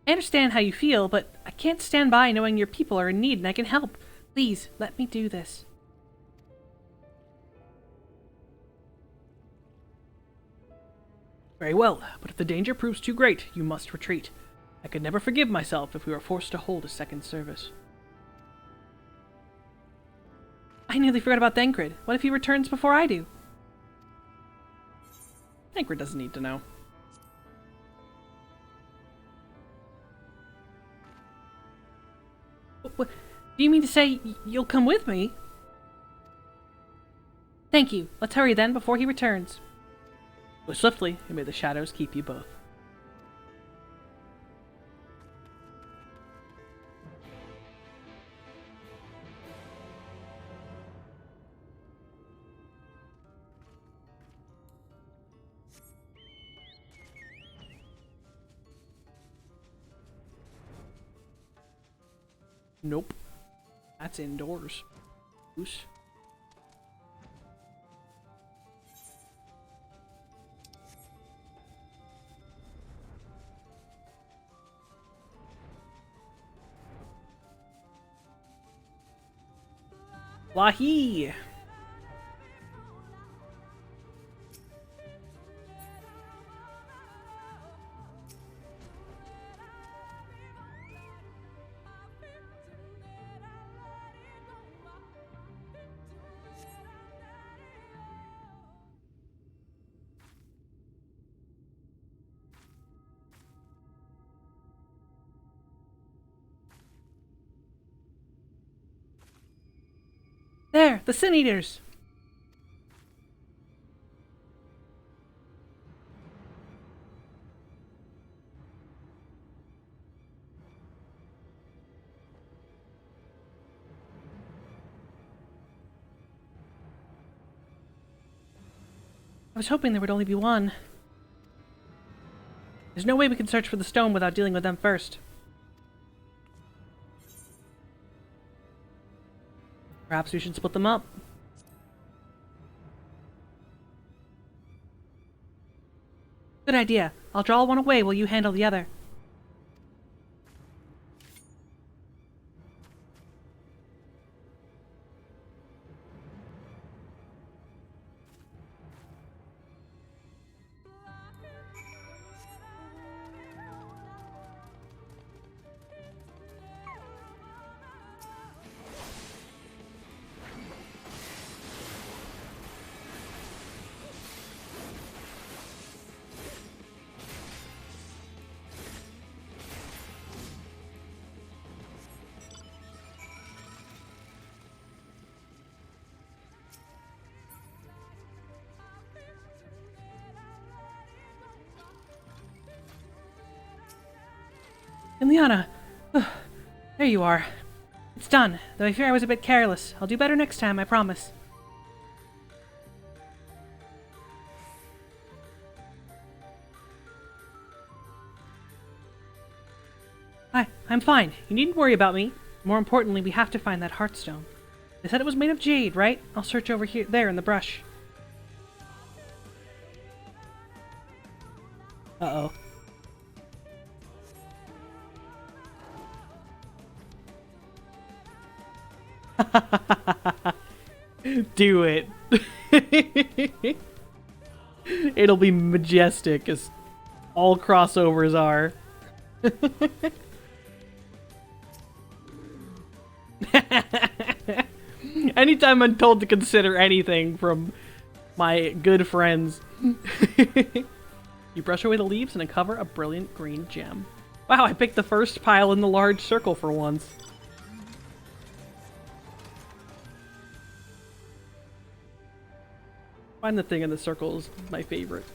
I understand how you feel, but I can't stand by knowing your people are in need and I can help. Please, let me do this. Very well, but if the danger proves too great, you must retreat. I could never forgive myself if we were forced to hold a second service. I nearly forgot about Thancred. What if he returns before I do? Thancred doesn't need to know. What, do you mean to say you'll come with me? Thank you. Let's hurry then, before he returns. Go swiftly, and may the shadows keep you both. Nope. That's indoors. Goose. Wahi! There, the Sin Eaters! I was hoping there would only be one. There's no way we can search for the stone without dealing with them first. Perhaps we should split them up. Good idea. I'll draw one away while you handle the other. And Liana, there you are. It's done, though I fear I was a bit careless. I'll do better next time, I promise. I'm fine. You needn't worry about me. More importantly, we have to find that Heartstone. They said it was made of jade, right? I'll search over there in the brush. Uh-oh. Do it. It'll be majestic, as all crossovers are. Anytime I'm told to consider anything from my good friends. You brush away the leaves and uncover a brilliant green gem. Wow, I picked the first pile in the large circle for once. Find the thing in the circle is my favorite.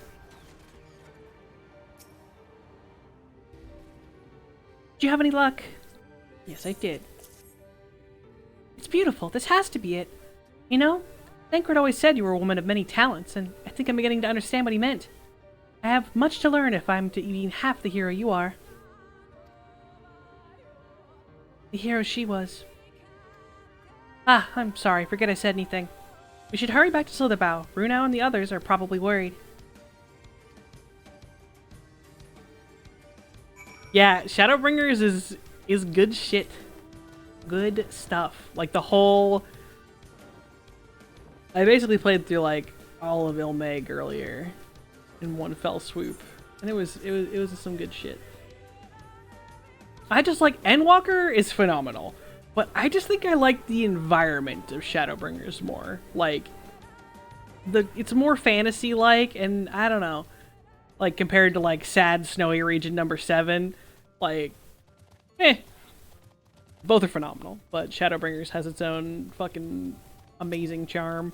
Did you have any luck? Yes, I did. It's beautiful. This has to be it. You know, Thancred always said you were a woman of many talents, and I think I'm beginning to understand what he meant. I have much to learn if I'm to be half the hero you are. The hero she was. Ah, I'm sorry. Forget I said anything. We should hurry back to Slitherbow. Brunau and the others are probably worried. Yeah, Shadowbringers is good shit. Good stuff. Like the whole... I basically played through like all of Ilmeg earlier in one fell swoop. And it was some good shit. I just like Endwalker is phenomenal. But I just think I like the environment of Shadowbringers more. Like it's more fantasy-like, and I don't know. Like compared to like sad snowy region number 7, like both are phenomenal, but Shadowbringers has its own fucking amazing charm.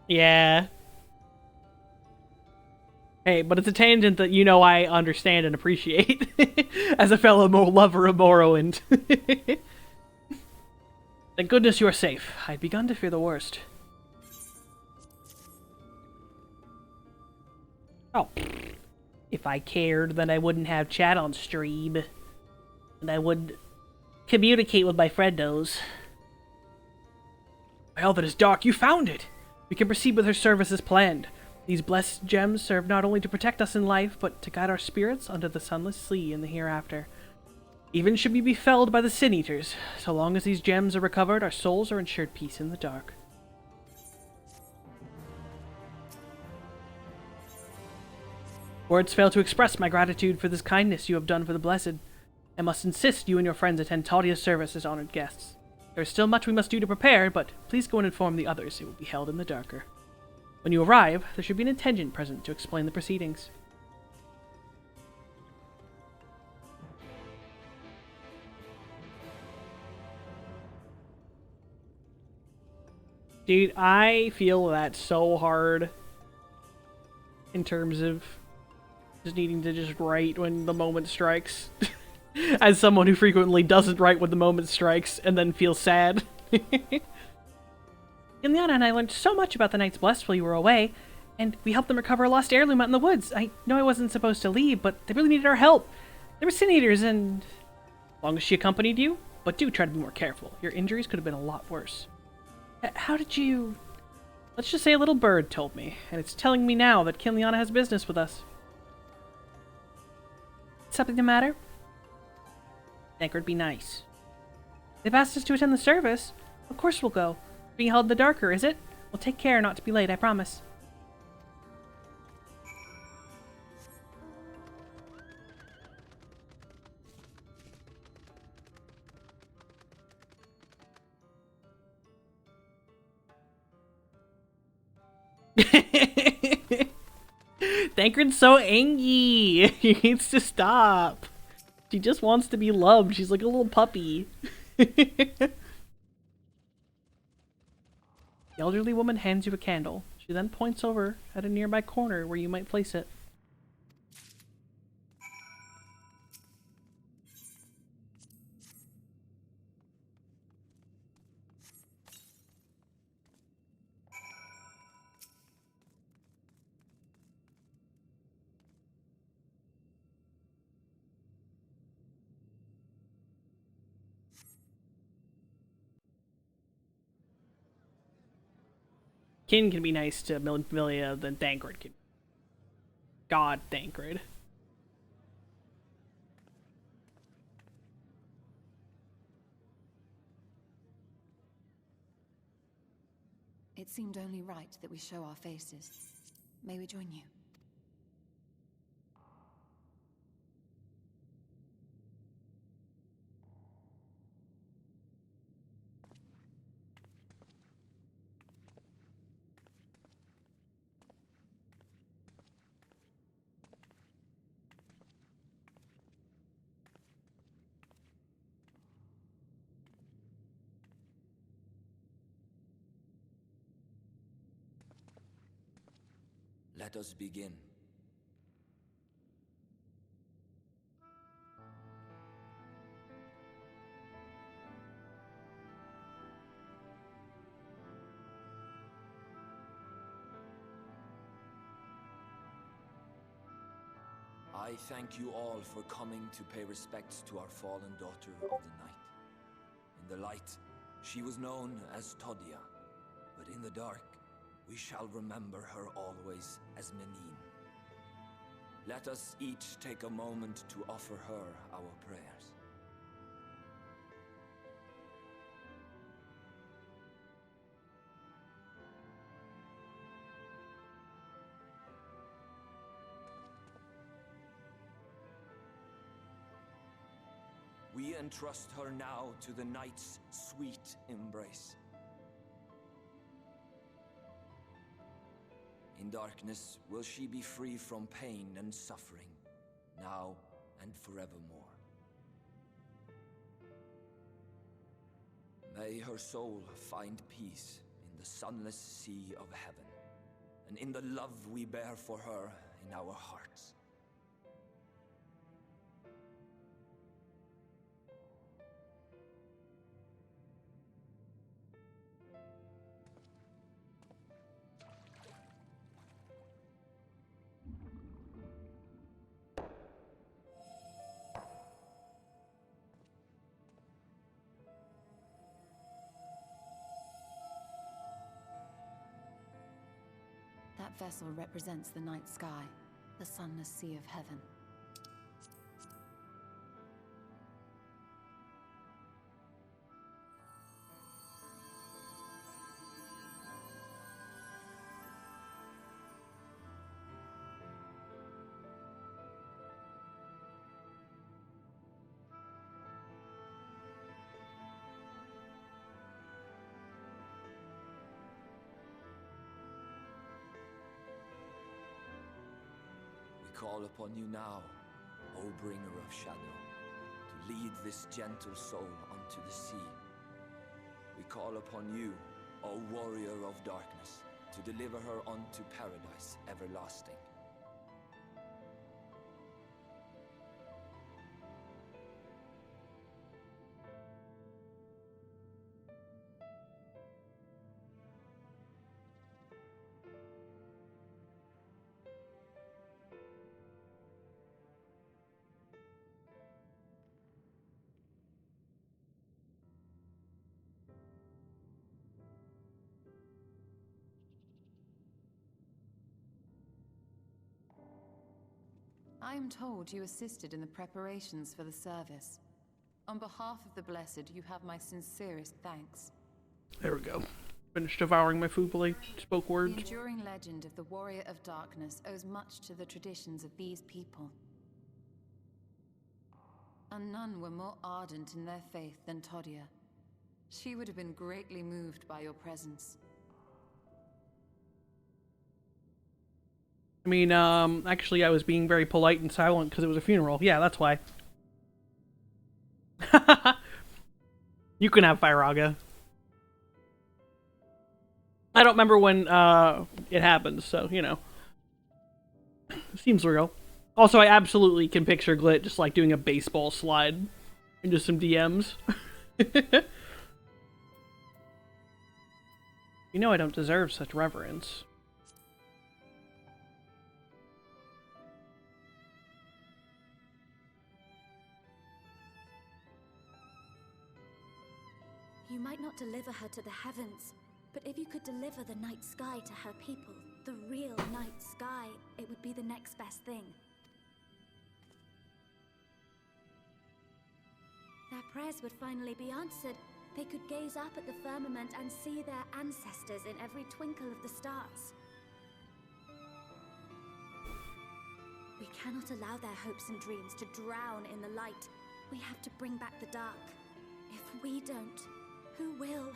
Yeah. Hey, but it's a tangent that you know I understand and appreciate as a fellow lover of Morrowind. Thank goodness you're safe. I'd begun to fear the worst. Oh. If I cared, then I wouldn't have chat on stream. And I would communicate with my friendos. By all that is dark, you found it! We can proceed with her service as planned. These blessed gems serve not only to protect us in life, but to guide our spirits under the sunless sea in the hereafter. Even should we be felled by the Sin Eaters, so long as these gems are recovered, our souls are ensured peace in the dark. Words fail to express my gratitude for this kindness you have done for the blessed. I must insist you and your friends attend Talia's service as honored guests. There is still much we must do to prepare, but please go and inform the others it will be held in the darker. When you arrive, there should be an attendant present to explain the proceedings. Dude, I feel that so hard in terms of just needing to just write when the moment strikes. As someone who frequently doesn't write when the moment strikes and then feels sad. Ileana and I learned so much about the Knights Blessed while you were away, and we helped them recover a lost heirloom out in the woods. I know I wasn't supposed to leave, but they really needed our help. There were Sin Eaters, and as long as she accompanied you, but do try to be more careful. Your injuries could have been a lot worse. How did you... Let's just say a little bird told me, and it's telling me now that Ileana has business with us. Something the matter? Dankard, be nice. They've asked us to attend the service. Of course we'll go. Being held in the darker, is it? We'll take care not to be late, I promise. Dankard's so angry. He needs to stop. She just wants to be loved. She's like a little puppy. The elderly woman hands you a candle. She then points over at a nearby corner where you might place it. Kin can be nice to Milia than Dankard can. God, Dankard. It seemed only right that we show our faces. May we join you? Let us begin. I thank you all for coming to pay respects to our fallen daughter of the night. In the light, she was known as Todia, but in the dark, we shall remember her always as Menine. Let us each take a moment to offer her our prayers. We entrust her now to the night's sweet embrace. In darkness will she be free from pain and suffering, now and forevermore. May her soul find peace in the sunless sea of heaven, and in the love we bear for her in our hearts. That vessel represents the night sky, the sunless sea of heaven. Call upon you now, O bringer of shadow, to lead this gentle soul unto the sea. We call upon you, O warrior of darkness, to deliver her unto paradise everlasting. I am told you assisted in the preparations for the service. On behalf of the Blessed, you have my sincerest thanks. There we go. Finished devouring my food while I spoke words. The enduring legend of the Warrior of Darkness owes much to the traditions of these people. And none were more ardent in their faith than Todia. She would have been greatly moved by your presence. I mean, actually I was being very polite and silent because it was a funeral. Yeah, that's why. You can have Firaga. I don't remember when, it happened, so, you know. Seems real. Also, I absolutely can picture Glit just, like, doing a baseball slide into some DMs. You know I don't deserve such reverence. You might not deliver her to the heavens, but if you could deliver the night sky to her people, the real night sky, it would be the next best thing. Their prayers would finally be answered. They could gaze up at the firmament and see their ancestors in every twinkle of the stars. We cannot allow their hopes and dreams to drown in the light. We have to bring back the dark. If we don't, who will?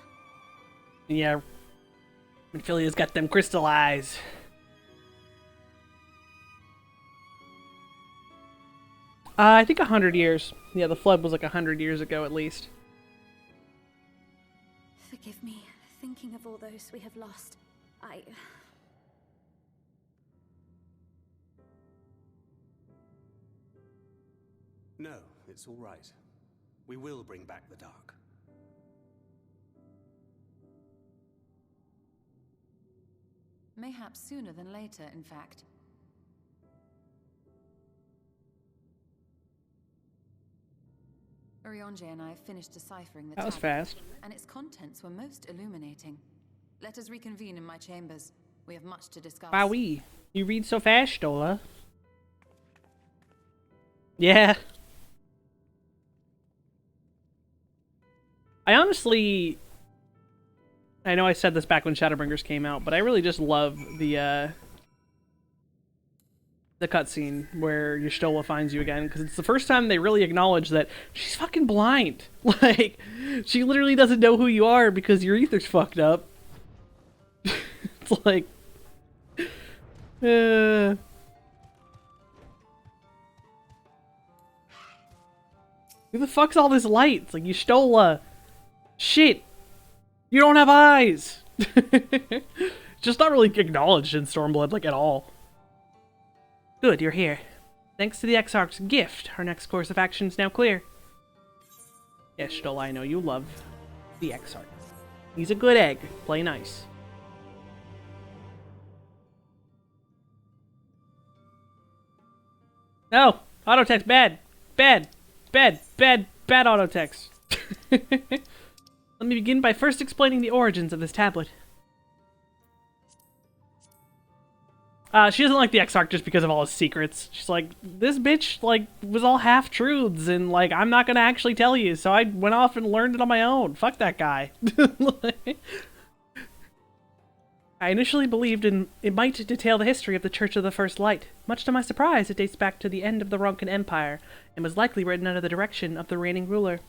Yeah. Minfilia's got them crystal eyes. I think 100 years. Yeah, the flood was like 100 years ago at least. Forgive me, thinking of all those we have lost. No, it's all right. We will bring back the dark. Mayhaps sooner than later, in fact. Urianger and I have finished deciphering the That was tablet, fast. and its contents were most illuminating. Let us reconvene in my chambers. We have much to discuss. Wowee. You read so fast, Stola. Yeah. I honestly... I know I said this back when Shadowbringers came out, but I really just love the cutscene where your Stola finds you again, because it's the first time they really acknowledge that she's fucking blind. Like, she literally doesn't know who you are because your ether's fucked up. It's like... Who the fuck's all this light? It's like, you Stola. Shit. You don't have eyes! Just not really acknowledged in Stormblood, like, at all. Good, you're here. Thanks to the Exarch's gift, our next course of action is now clear. Yes, Stola, I know you love the Exarch. He's a good egg. Play nice. No! Auto text, bad! Bad! Bad! Bad! Bad auto text! Let me begin by first explaining the origins of this tablet. She doesn't like the Exarch just because of all his secrets. She's like, this bitch, like, was all half-truths, and, like, I'm not gonna actually tell you, so I went off and learned it on my own. Fuck that guy. I initially believed it might detail the history of the Church of the First Light. Much to my surprise, it dates back to the end of the Ronkan Empire, and was likely written under the direction of the reigning ruler.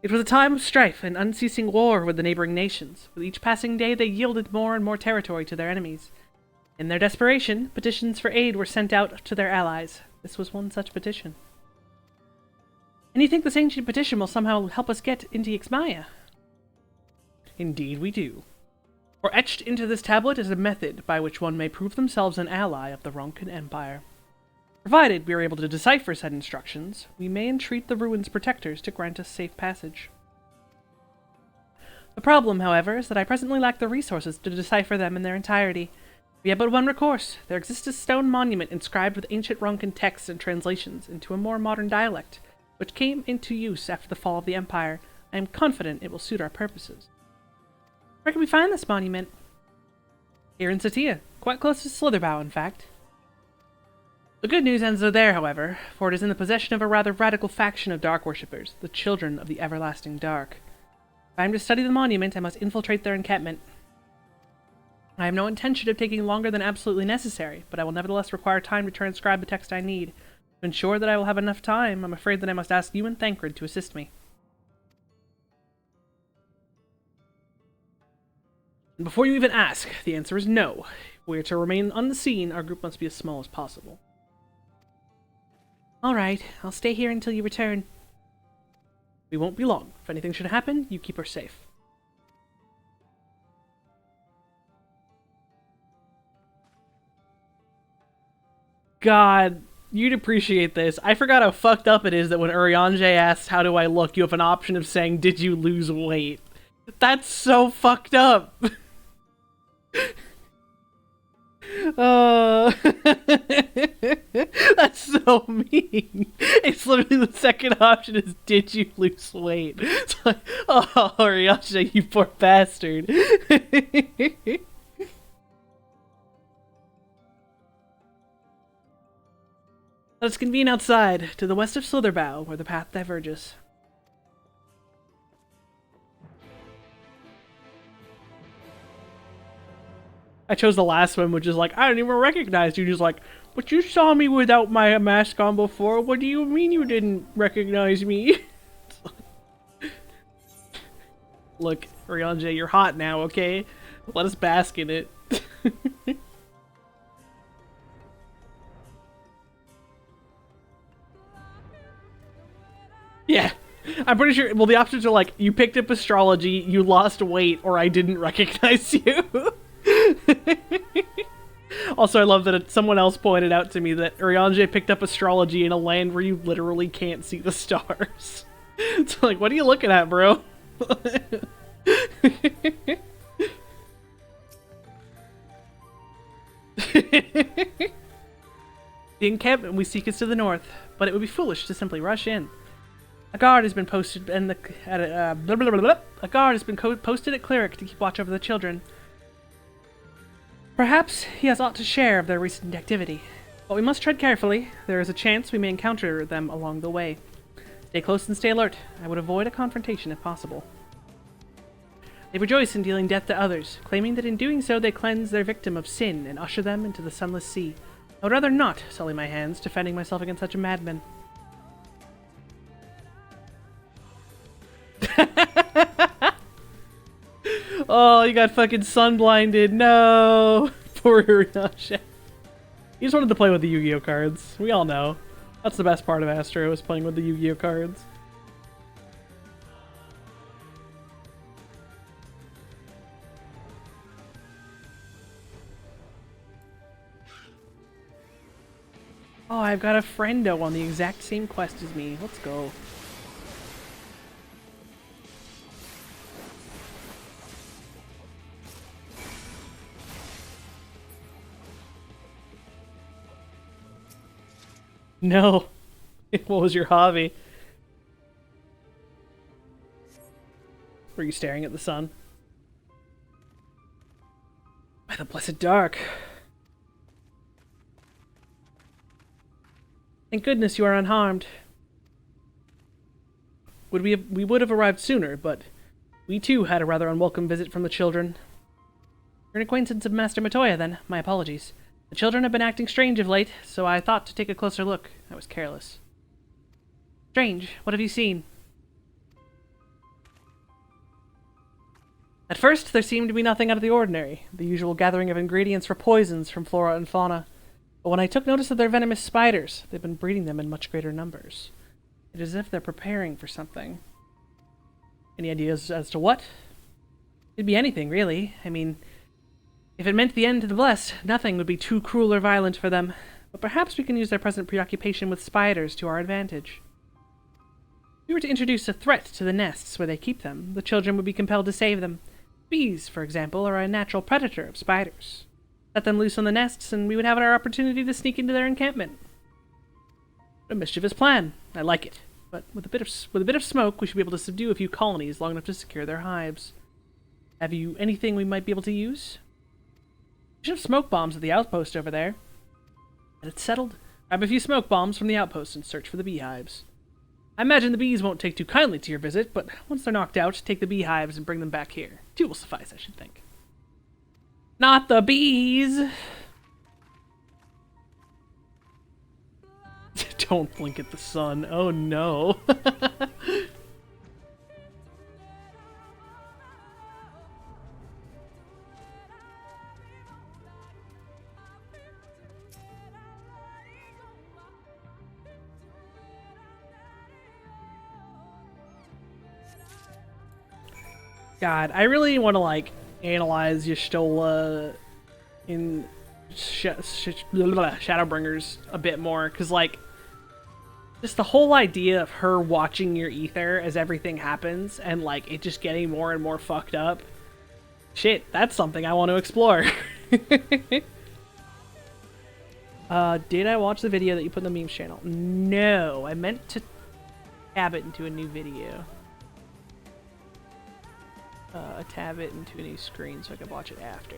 It was a time of strife and unceasing war with the neighboring nations. With each passing day, they yielded more and more territory to their enemies. In their desperation, petitions for aid were sent out to their allies. This was one such petition. And you think this ancient petition will somehow help us get into Ixmaya? Indeed we do. For etched into this tablet is a method by which one may prove themselves an ally of the Ronkan Empire. Provided we are able to decipher said instructions, we may entreat the ruin's protectors to grant us safe passage. The problem, however, is that I presently lack the resources to decipher them in their entirety. We have but one recourse. There exists a stone monument inscribed with ancient Ronkan texts and translations into a more modern dialect, which came into use after the fall of the Empire. I am confident it will suit our purposes. Where can we find this monument? Here in Satia, quite close to Slitherbow, in fact. The good news ends there, however, for it is in the possession of a rather radical faction of Dark Worshippers, the Children of the Everlasting Dark. If I am to study the monument, I must infiltrate their encampment. I have no intention of taking longer than absolutely necessary, but I will nevertheless require time to transcribe the text I need. To ensure that I will have enough time, I'm afraid that I must ask you and Thancred to assist me. And before you even ask, the answer is no. If we are to remain unseen, our group must be as small as possible. Alright, I'll stay here until you return. We won't be long. If anything should happen, you keep her safe. God, you'd appreciate this. I forgot how fucked up it is that when Urianger asks, how do I look, you have an option of saying, did you lose weight? That's so fucked up. That's so mean. It's literally the second option is, did you lose weight? It's like, oh, Urianger, you poor bastard. Let's convene outside, to the west of Slitherbow, where the path diverges. I chose the last one, which is like, I don't even recognize you. Just like, but you saw me without my mask on before. What do you mean you didn't recognize me? Look, Urianger, you're hot now, okay? Let us bask in it. Yeah, I'm pretty sure, well, the options are like, you picked up astrology, you lost weight, or I didn't recognize you. Also, I love that someone else pointed out to me that Urianger picked up astrology in a land where you literally can't see the stars. It's like, what are you looking at, bro? The encampment we seek is to the north, but it would be foolish to simply rush in. A guard has been posted posted at Cleric to keep watch over the children. Perhaps he has aught to share of their recent activity. But we must tread carefully. There is a chance we may encounter them along the way. Stay close and stay alert. I would avoid a confrontation if possible. They rejoice in dealing death to others, claiming that in doing so they cleanse their victim of sin and usher them into the sunless sea. I would rather not sully my hands defending myself against such a madman. Oh, you got fucking sun-blinded. No! Poor Uriasha. He just wanted to play with the Yu-Gi-Oh cards. We all know. That's the best part of Astro, is playing with the Yu-Gi-Oh cards. Oh, I've got a friendo on the exact same quest as me. Let's go. No. What was your hobby? Were you staring at the sun? By the blessed dark. Thank goodness you are unharmed. We would have arrived sooner, but we too had a rather unwelcome visit from the children. You're an acquaintance of Master Matoya, then. My apologies. The children have been acting strange of late, so I thought to take a closer look. I was careless. Strange. What have you seen? At first, there seemed to be nothing out of the ordinary, the usual gathering of ingredients for poisons from flora and fauna. But when I took notice of their venomous spiders, they've been breeding them in much greater numbers. It is as if they're preparing for something. Any ideas as to what? It'd be anything, really. I mean, if it meant the end to the blessed, nothing would be too cruel or violent for them. But perhaps we can use their present preoccupation with spiders to our advantage. If we were to introduce a threat to the nests where they keep them, the children would be compelled to save them. Bees, for example, are a natural predator of spiders. Let them loose on the nests, and we would have our opportunity to sneak into their encampment. A mischievous plan. I like it. But with a bit of smoke, we should be able to subdue a few colonies long enough to secure their hives. Have you anything we might be able to use? We should have smoke bombs at the outpost over there. And it's settled. Grab a few smoke bombs from the outpost and search for the beehives. I imagine the bees won't take too kindly to your visit, but once they're knocked out, take the beehives and bring them back here. 2 will suffice, I should think. Not the bees! Don't blink at the sun. Oh no. God, I really want to, like, analyze Y'shtola in Shadowbringers a bit more, because, like, just the whole idea of her watching your ether as everything happens, and, like, it just getting more and more fucked up. Shit, that's something I want to explore. Did I watch the video that you put in the memes channel? No, I meant to tab it into a new video. Tab it into a new screen so I could watch it after.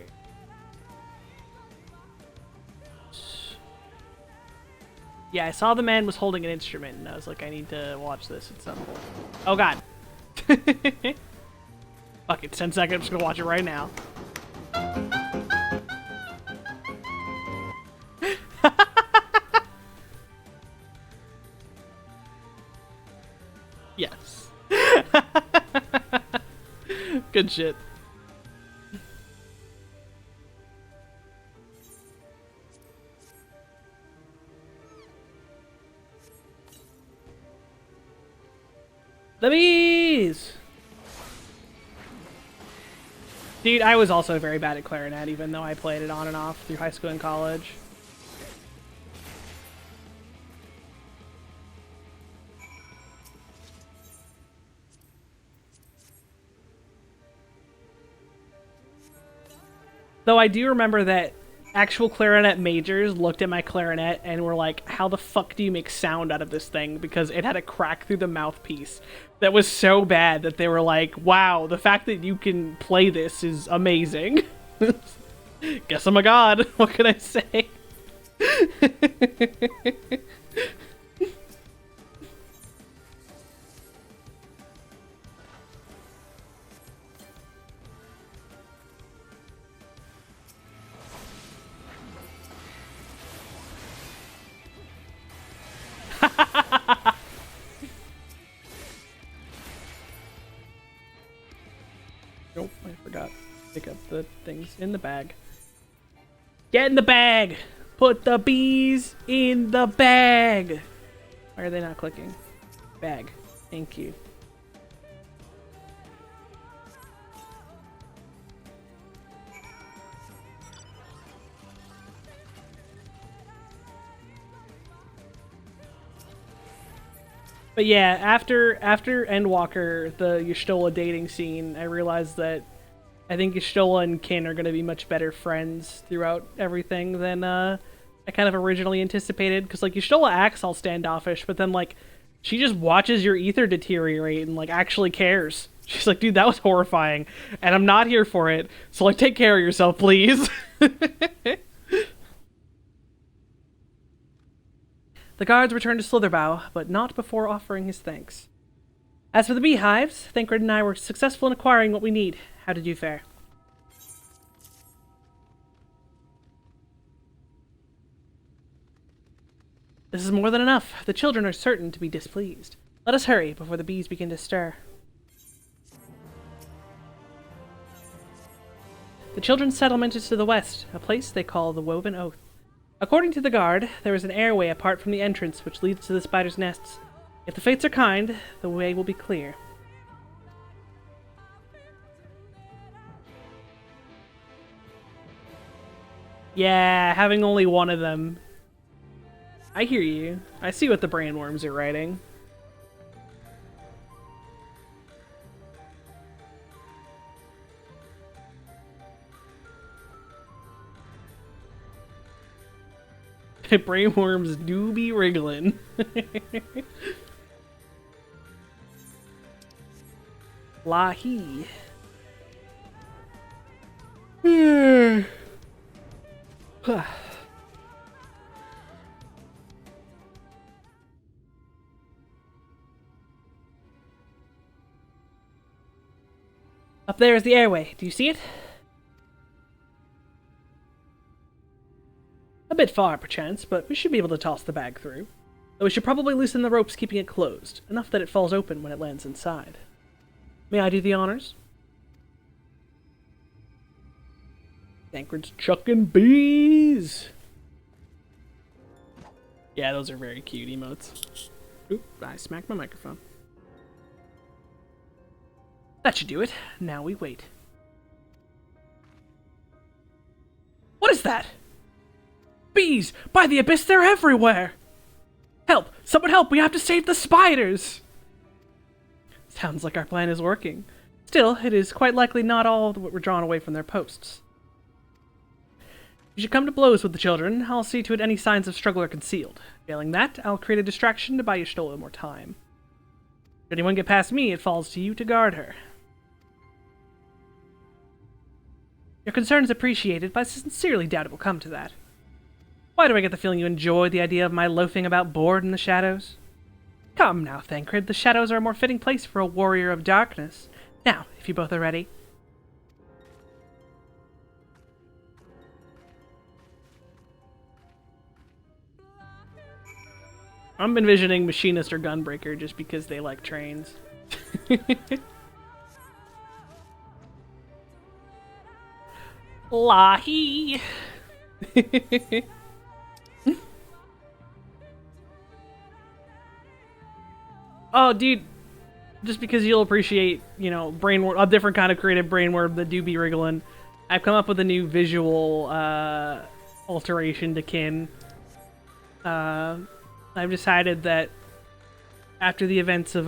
Yeah, I saw the man was holding an instrument, and I was like, I need to watch this at some point. Oh god. Fuck it, 10 seconds, I'm just gonna watch it right now. Yes. Good shit. The bees! Dude, I was also very bad at clarinet, even though I played it on and off through high school and college. Though I do remember that actual clarinet majors looked at my clarinet and were like, how the fuck do you make sound out of this thing? Because it had a crack through the mouthpiece that was so bad that they were like, wow, the fact that you can play this is amazing. Guess I'm a god. What can I say? Nope, I forgot to pick up the things in the bag. Get in the bag! Put the bees in the bag! Why are they not clicking? Bag. Thank you. But yeah, after Endwalker, the Y'shtola dating scene, I realized that I think Y'shtola and Kin are going to be much better friends throughout everything than I kind of originally anticipated. Because, like, Y'shtola acts all standoffish, but then, like, she just watches your ether deteriorate and, like, actually cares. She's like, dude, that was horrifying, and I'm not here for it, so, like, take care of yourself, please. The guards returned to Slitherbow, but not before offering his thanks. As for the beehives, Thancred and I were successful in acquiring what we need. How did you fare? This is more than enough. The children are certain to be displeased. Let us hurry before the bees begin to stir. The children's settlement is to the west, a place they call the Woven Oath. According to the guard, there is an airway apart from the entrance which leads to the spiders' nests. If the fates are kind, the way will be clear. Yeah, having only one of them. I hear you. I see what the brainworms are writing. Brainworms do be wriggling. Lahi. Up there is the airway. Do you see it? A bit far, perchance, but we should be able to toss the bag through. Though we should probably loosen the ropes keeping it closed, enough that it falls open when it lands inside. May I do the honors? Thancred's chucking bees! Yeah, those are very cute emotes. Oop, I smacked my microphone. That should do it. Now we wait. What is that? Bees! By the abyss, they're everywhere! Help! Someone help! We have to save the spiders! Sounds like our plan is working. Still, it is quite likely not all were drawn away from their posts. You should come to blows with the children. I'll see to it any signs of struggle are concealed. Failing that, I'll create a distraction to buy Y'shtola more time. Should anyone get past me, it falls to you to guard her. Your concern is appreciated, but I sincerely doubt it will come to that. Why do I get the feeling you enjoy the idea of my loafing about bored in the shadows? Come now, Thancred, the shadows are a more fitting place for a warrior of darkness. Now, if you both are ready. I'm envisioning Machinist or Gunbreaker just because they like trains. Lahi! Oh, dude, just because you'll appreciate, you know, a different kind of creative brainworm that do be wriggling, I've come up with a new visual alteration to Kin. I've decided that after the events of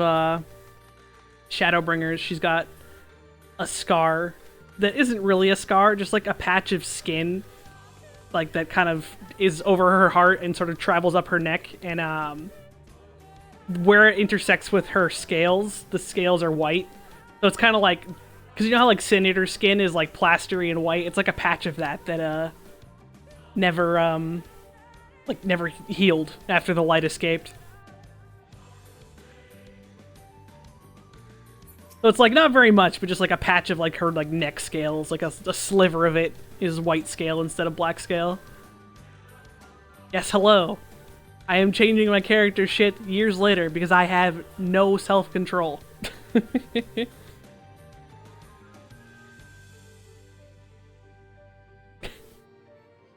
Shadowbringers, she's got a scar that isn't really a scar, just like a patch of skin like that kind of is over her heart and sort of travels up her neck, and where it intersects with her scales, the scales are white. So it's kind of like, because you know how like Sin Eater's skin is like plastery and white? It's like a patch of that never never healed after the light escaped. So it's like not very much, but just like a patch of like her like neck scales, like a sliver of it is white scale instead of black scale. Yes, hello. I am changing my character shit years later because I have no self-control.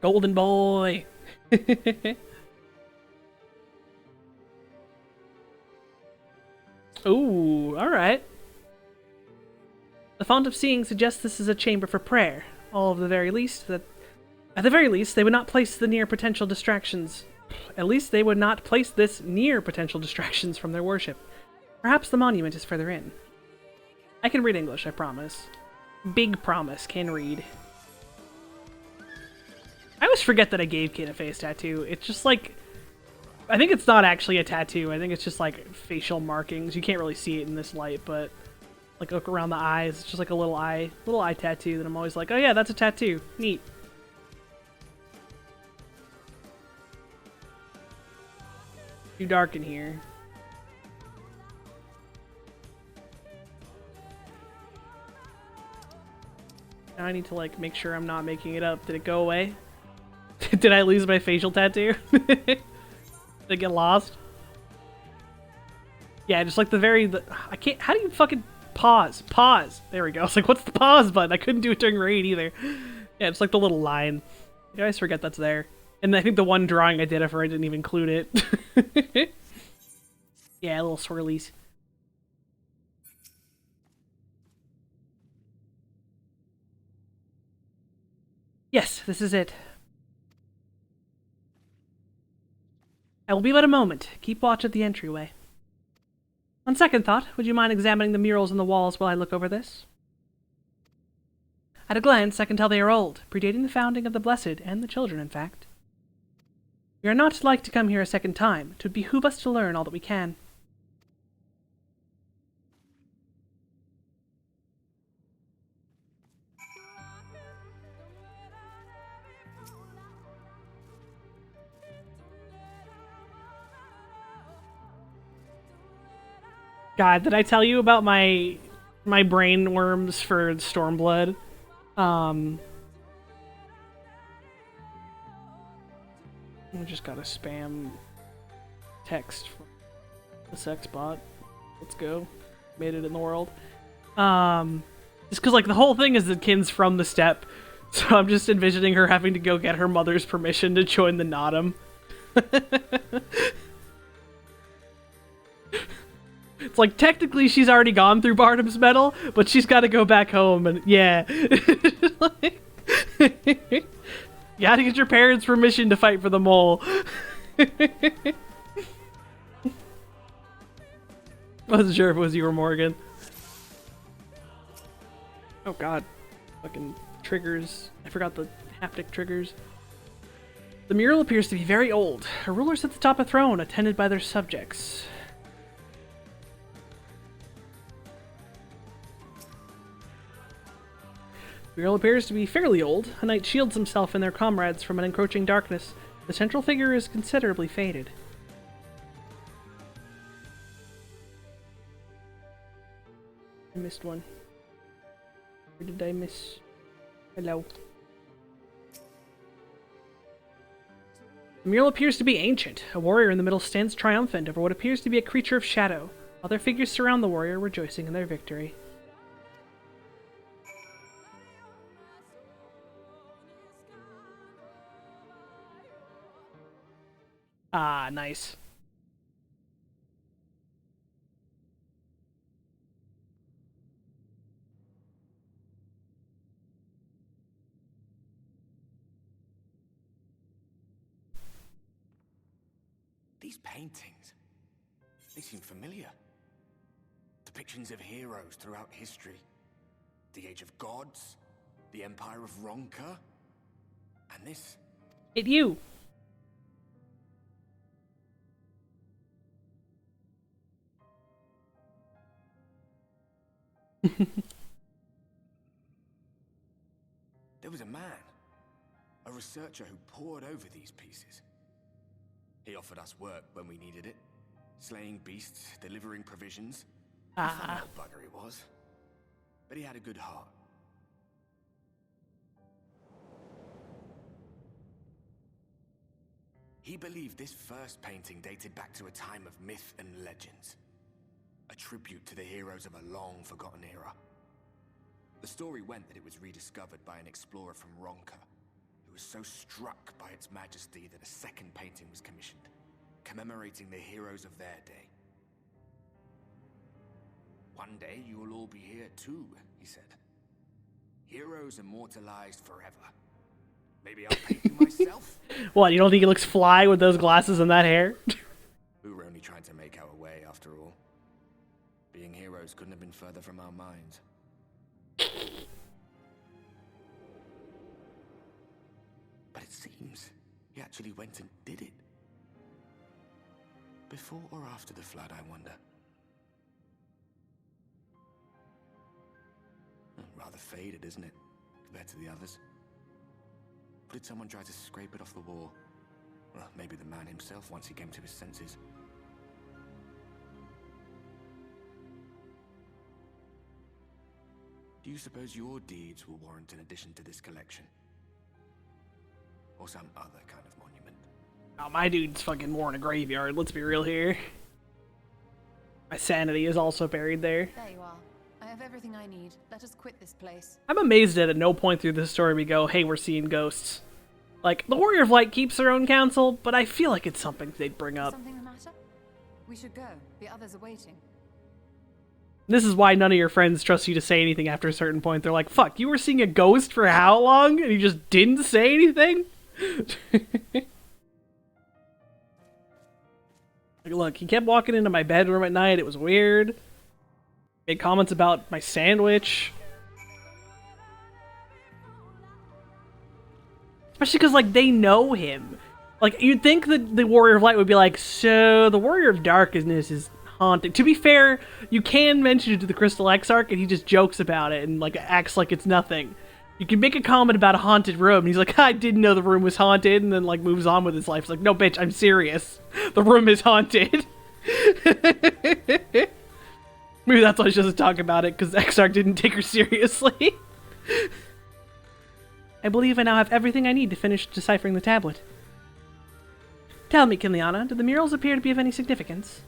Golden boy. Ooh, alright. The Font of Seeing suggests this is a chamber for prayer. At the very least, they would not place the near potential distractions. At least they would not place this near potential distractions from their worship. Perhaps the monument is further in. I can read English, I promise. Big promise, can read. I always forget that I gave Kid a face tattoo. It's just like, I think it's not actually a tattoo. I think it's just like facial markings. You can't really see it in this light, but like look around the eyes. It's just like a little eye tattoo that I'm always like, oh yeah, that's a tattoo. Neat. Too dark in here. Now I need to like make sure I'm not making it up. Did it go away? Did I lose my facial tattoo? Did it get lost? Yeah, just like I can't, how do you fucking pause? Pause. There we go. I was like, what's the pause button? I couldn't do it during raid either. Yeah, it's like the little line. I always forget that's there. And I think the one drawing I did of her, I didn't even include it. Yeah, little swirlies. Yes, this is it. I will be but a moment. Keep watch at the entryway. On second thought, would you mind examining the murals on the walls while I look over this? At a glance, I can tell they are old, predating the founding of the Blessed and the Children, in fact. We are not like to come here a second time. It would behoove us to learn all that we can. God, did I tell you about my brain worms for Stormblood? I just got a spam text from the sex bot. Let's go. Made it in the world. Just because, like, the whole thing is that Kin's from the steppe, so I'm just envisioning her having to go get her mother's permission to join the Nodum. It's like, technically she's already gone through Barnum's Medal, but she's got to go back home, and yeah. Like, you gotta get your parents' permission to fight for the mole. Wasn't sure if it was you or Morgan. Oh god. Fucking triggers. I forgot the haptic triggers. The mural appears to be very old. A ruler sits atop a throne, attended by their subjects. The mural appears to be fairly old. A knight shields himself and their comrades from an encroaching darkness. The central figure is considerably faded. I missed one. Where did I miss? Hello. The mural appears to be ancient. A warrior in the middle stands triumphant over what appears to be a creature of shadow. Other figures surround the warrior, rejoicing in their victory. Ah, nice. These paintings, they seem familiar. Depictions of heroes throughout history. The Age of Gods, the Empire of Ronka, and this Hit you. There was a man, a researcher who pored over these pieces. He offered us work when we needed it, slaying beasts, delivering provisions. A funny old bugger he was, but he had a good heart. He believed this first painting dated back to a time of myth and legends, a tribute to the heroes of a long-forgotten era. The story went that it was rediscovered by an explorer from Ronka, who was so struck by its majesty that a second painting was commissioned, commemorating the heroes of their day. One day you will all be here too, he said. Heroes immortalized forever. Maybe I'll paint you myself? What, you don't think he looks fly with those glasses and that hair? We were only trying to make our way after all. Being heroes couldn't have been further from our minds. But it seems he actually went and did it. Before or after the flood, I wonder. Rather faded, isn't it, compared to the others? Or did someone try to scrape it off the wall? Well, maybe the man himself once he came to his senses. Do you suppose your deeds will warrant an addition to this collection? Or some other kind of monument? Oh, my dude's fucking more in a graveyard, let's be real here. My sanity is also buried there. There you are. I have everything I need. Let us quit this place. I'm amazed that at no point through this story we go, hey, we're seeing ghosts. Like, the Warrior of Light keeps their own counsel, but I feel like it's something they'd bring up. Something the matter? We should go. The others are waiting. This is why none of your friends trust you to say anything after a certain point. They're like, fuck, you were seeing a ghost for how long? And you just didn't say anything? Like, look, he kept walking into my bedroom at night. It was weird. Made comments about my sandwich. Especially because, like, they know him. Like, you'd think that the Warrior of Light would be like, so the Warrior of Darkness is haunted. To be fair, you can mention it to the Crystal Exarch, and he just jokes about it and, like, acts like it's nothing. You can make a comment about a haunted room, and he's like, I didn't know the room was haunted, and then, like, moves on with his life. It's like, no, bitch, I'm serious. The room is haunted. Maybe that's why she doesn't talk about it, because Exarch didn't take her seriously. I believe I now have everything I need to finish deciphering the tablet. Tell me, Kiliana, do the murals appear to be of any significance?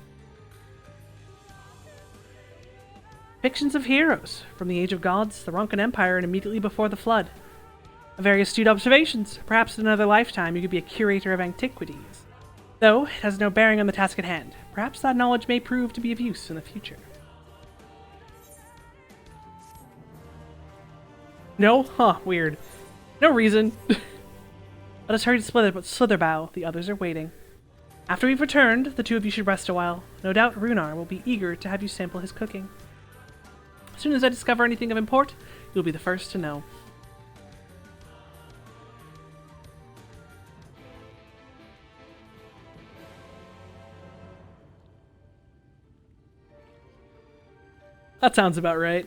Depictions of heroes, from the Age of Gods, the Ronkan Empire, and immediately before the Flood. Very astute observations. Perhaps in another lifetime you could be a curator of antiquities. Though, it has no bearing on the task at hand. Perhaps that knowledge may prove to be of use in the future. No? Huh, weird. No reason. Let us hurry to Slitherbow. The others are waiting. After we've returned, the two of you should rest a while. No doubt Runar will be eager to have you sample his cooking. As soon as I discover anything of import, you'll be the first to know. That sounds about right.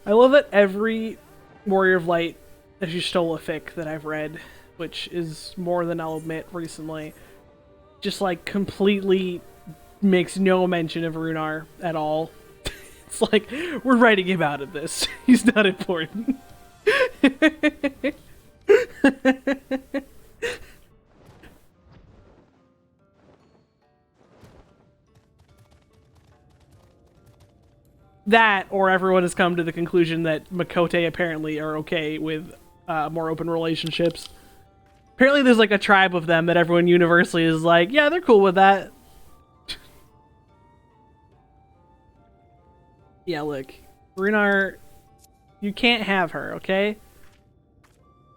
I love that every Warrior of Light fic that I've read, which is more than I'll admit recently, just like completely makes no mention of Runar at all. It's like, we're writing him out of this. He's not important. That, or everyone has come to the conclusion that Makote apparently are okay with more open relationships. Apparently there's like a tribe of them that everyone universally is like, yeah, they're cool with that. Yeah, look. Runar, you can't have her, okay?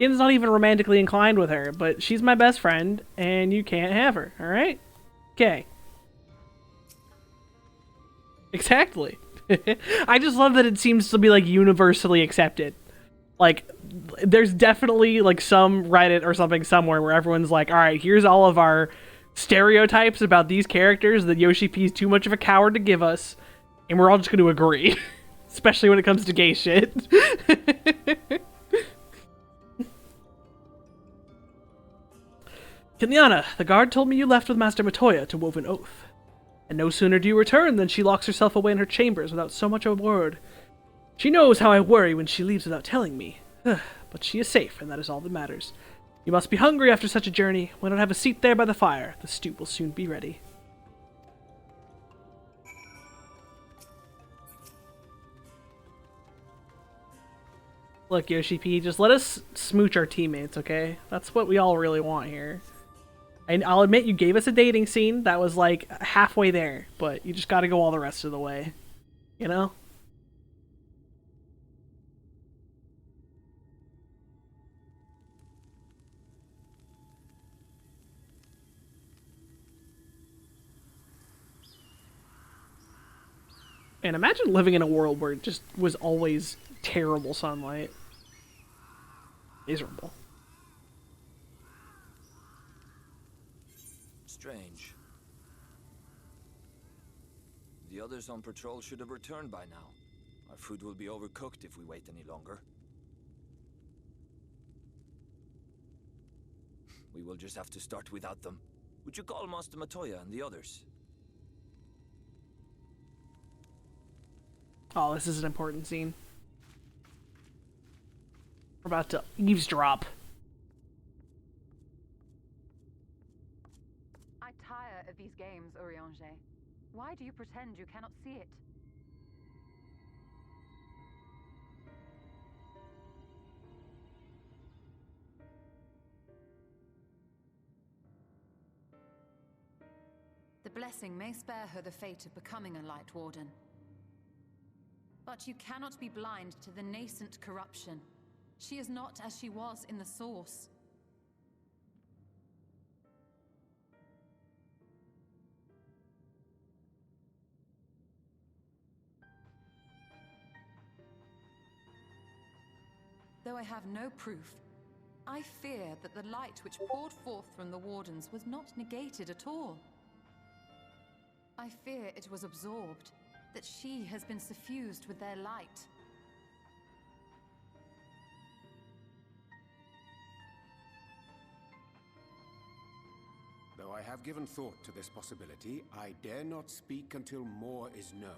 Ian's not even romantically inclined with her, but she's my best friend, and you can't have her, alright? Okay. Exactly. I just love that it seems to be like universally accepted. Like, there's definitely like some Reddit or something somewhere where everyone's like, all right, here's all of our stereotypes about these characters that Yoshi P is too much of a coward to give us, and we're all just going to agree. Especially when it comes to gay shit. Kenyana, the guard told me you left with Master Matoya to Woven Oath. And no sooner do you return than she locks herself away in her chambers without so much a word. She knows how I worry when she leaves without telling me. But she is safe, and that is all that matters. You must be hungry after such a journey. Why not have a seat there by the fire? The stew will soon be ready. Look, Yoshi P, just let us smooch our teammates, okay? That's what we all really want here. And I'll admit, you gave us a dating scene that was, like, halfway there, but you just gotta go all the rest of the way. You know? And imagine living in a world where it just was always terrible sunlight. Miserable. Strange. The others on patrol should have returned by now. Our food will be overcooked if we wait any longer. We will just have to start without them. Would you call Master Matoya and the others? Oh, this is an important scene. We're about to eavesdrop. I tire of these games, Urianger. Why do you pretend you cannot see it? The blessing may spare her the fate of becoming a Light Warden. But you cannot be blind to the nascent corruption. She is not as she was in the Source. Though I have no proof, I fear that the light which poured forth from the Wardens was not negated at all. I fear it was absorbed, that she has been suffused with their light. Though I have given thought to this possibility, I dare not speak until more is known.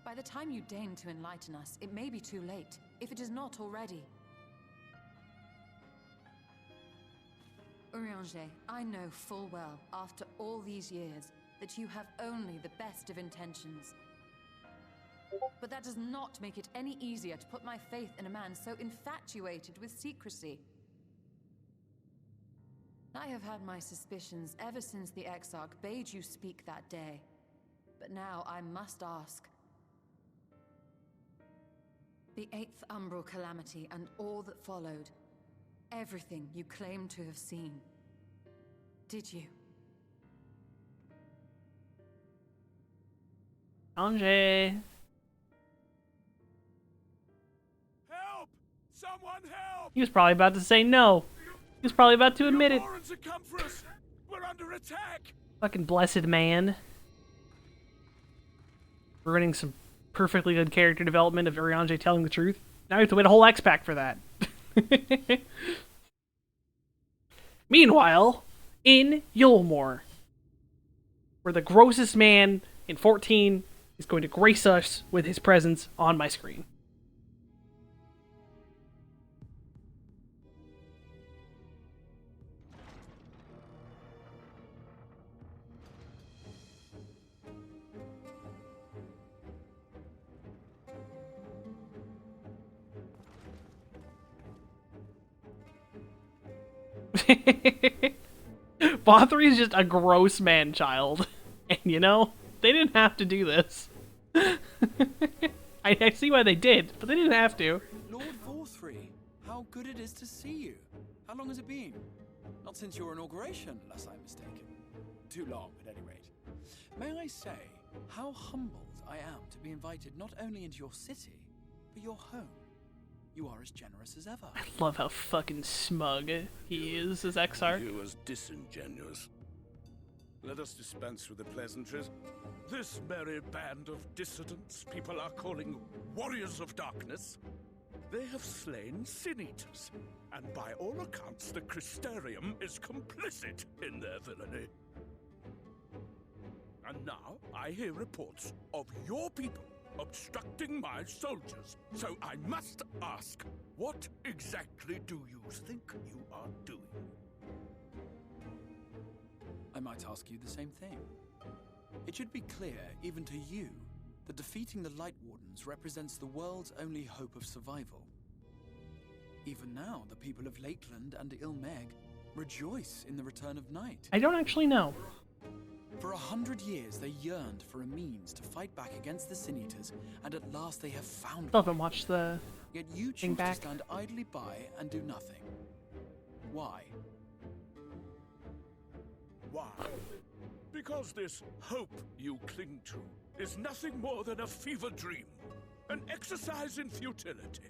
By the time you deign to enlighten us, it may be too late, if it is not already. Urianger, I know full well, after all these years, that you have only the best of intentions. But that does not make it any easier to put my faith in a man so infatuated with secrecy. I have had my suspicions ever since the Exarch bade you speak that day. But now I must ask. The 8th Umbral Calamity and all that followed. Everything you claim to have seen. Did you? Ange. Help! Someone help! He was probably about to say no. He was probably about to admit it. Come for us. We're under attack. Fucking blessed man. Ruining some perfectly good character development of Urianger telling the truth. Now we have to wait a whole X-Pack for that. Meanwhile, in Yulmore, where the grossest man in 14 is going to grace us with his presence on my screen. Bothry is just a gross man-child. And, you know, they didn't have to do this. I see why they did, but they didn't have to. Lord Bothry, how good it is to see you. How long has it been? Not since your inauguration, unless I'm mistaken. Too long, at any rate. May I say how humbled I am to be invited not only into your city, but your home. You are as generous as ever. I love how fucking smug he is as Exarch. You as disingenuous. Let us dispense with the pleasantries. This merry band of dissidents people are calling warriors of darkness. They have slain Sin Eaters, and by all accounts the Crystarium is complicit in their villainy. And now I hear reports of your people obstructing my soldiers. So I must ask, what exactly do you think you are doing? I might ask you the same thing. It should be clear, even to you, that defeating the Light Wardens represents the world's only hope of survival. Even now, the people of Lakeland and Ilmeg rejoice in the return of night. I don't actually know. For 100 years, they yearned for a means to fight back against the Sin Eaters, and at last they have found Still haven't watched the Yet you thing choose to back. stand idly by and do nothing. Why? Why? Because this hope you cling to is nothing more than a fever dream, an exercise in futility.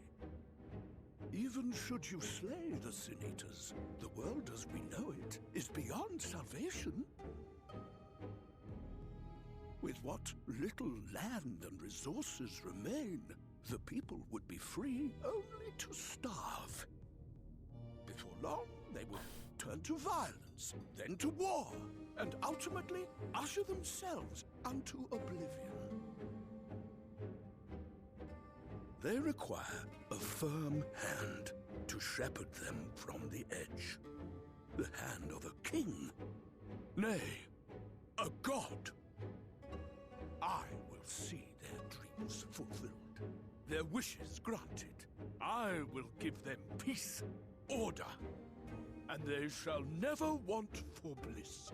Even should you slay the Sin Eaters, the world as we know it is beyond salvation. With what little land and resources remain, the people would be free only to starve. Before long, they would turn to violence, then to war, and ultimately usher themselves unto oblivion. They require a firm hand to shepherd them from the edge. The hand of a king, nay, a god. I will see their dreams fulfilled, their wishes granted. I will give them peace, order, and they shall never want for bliss.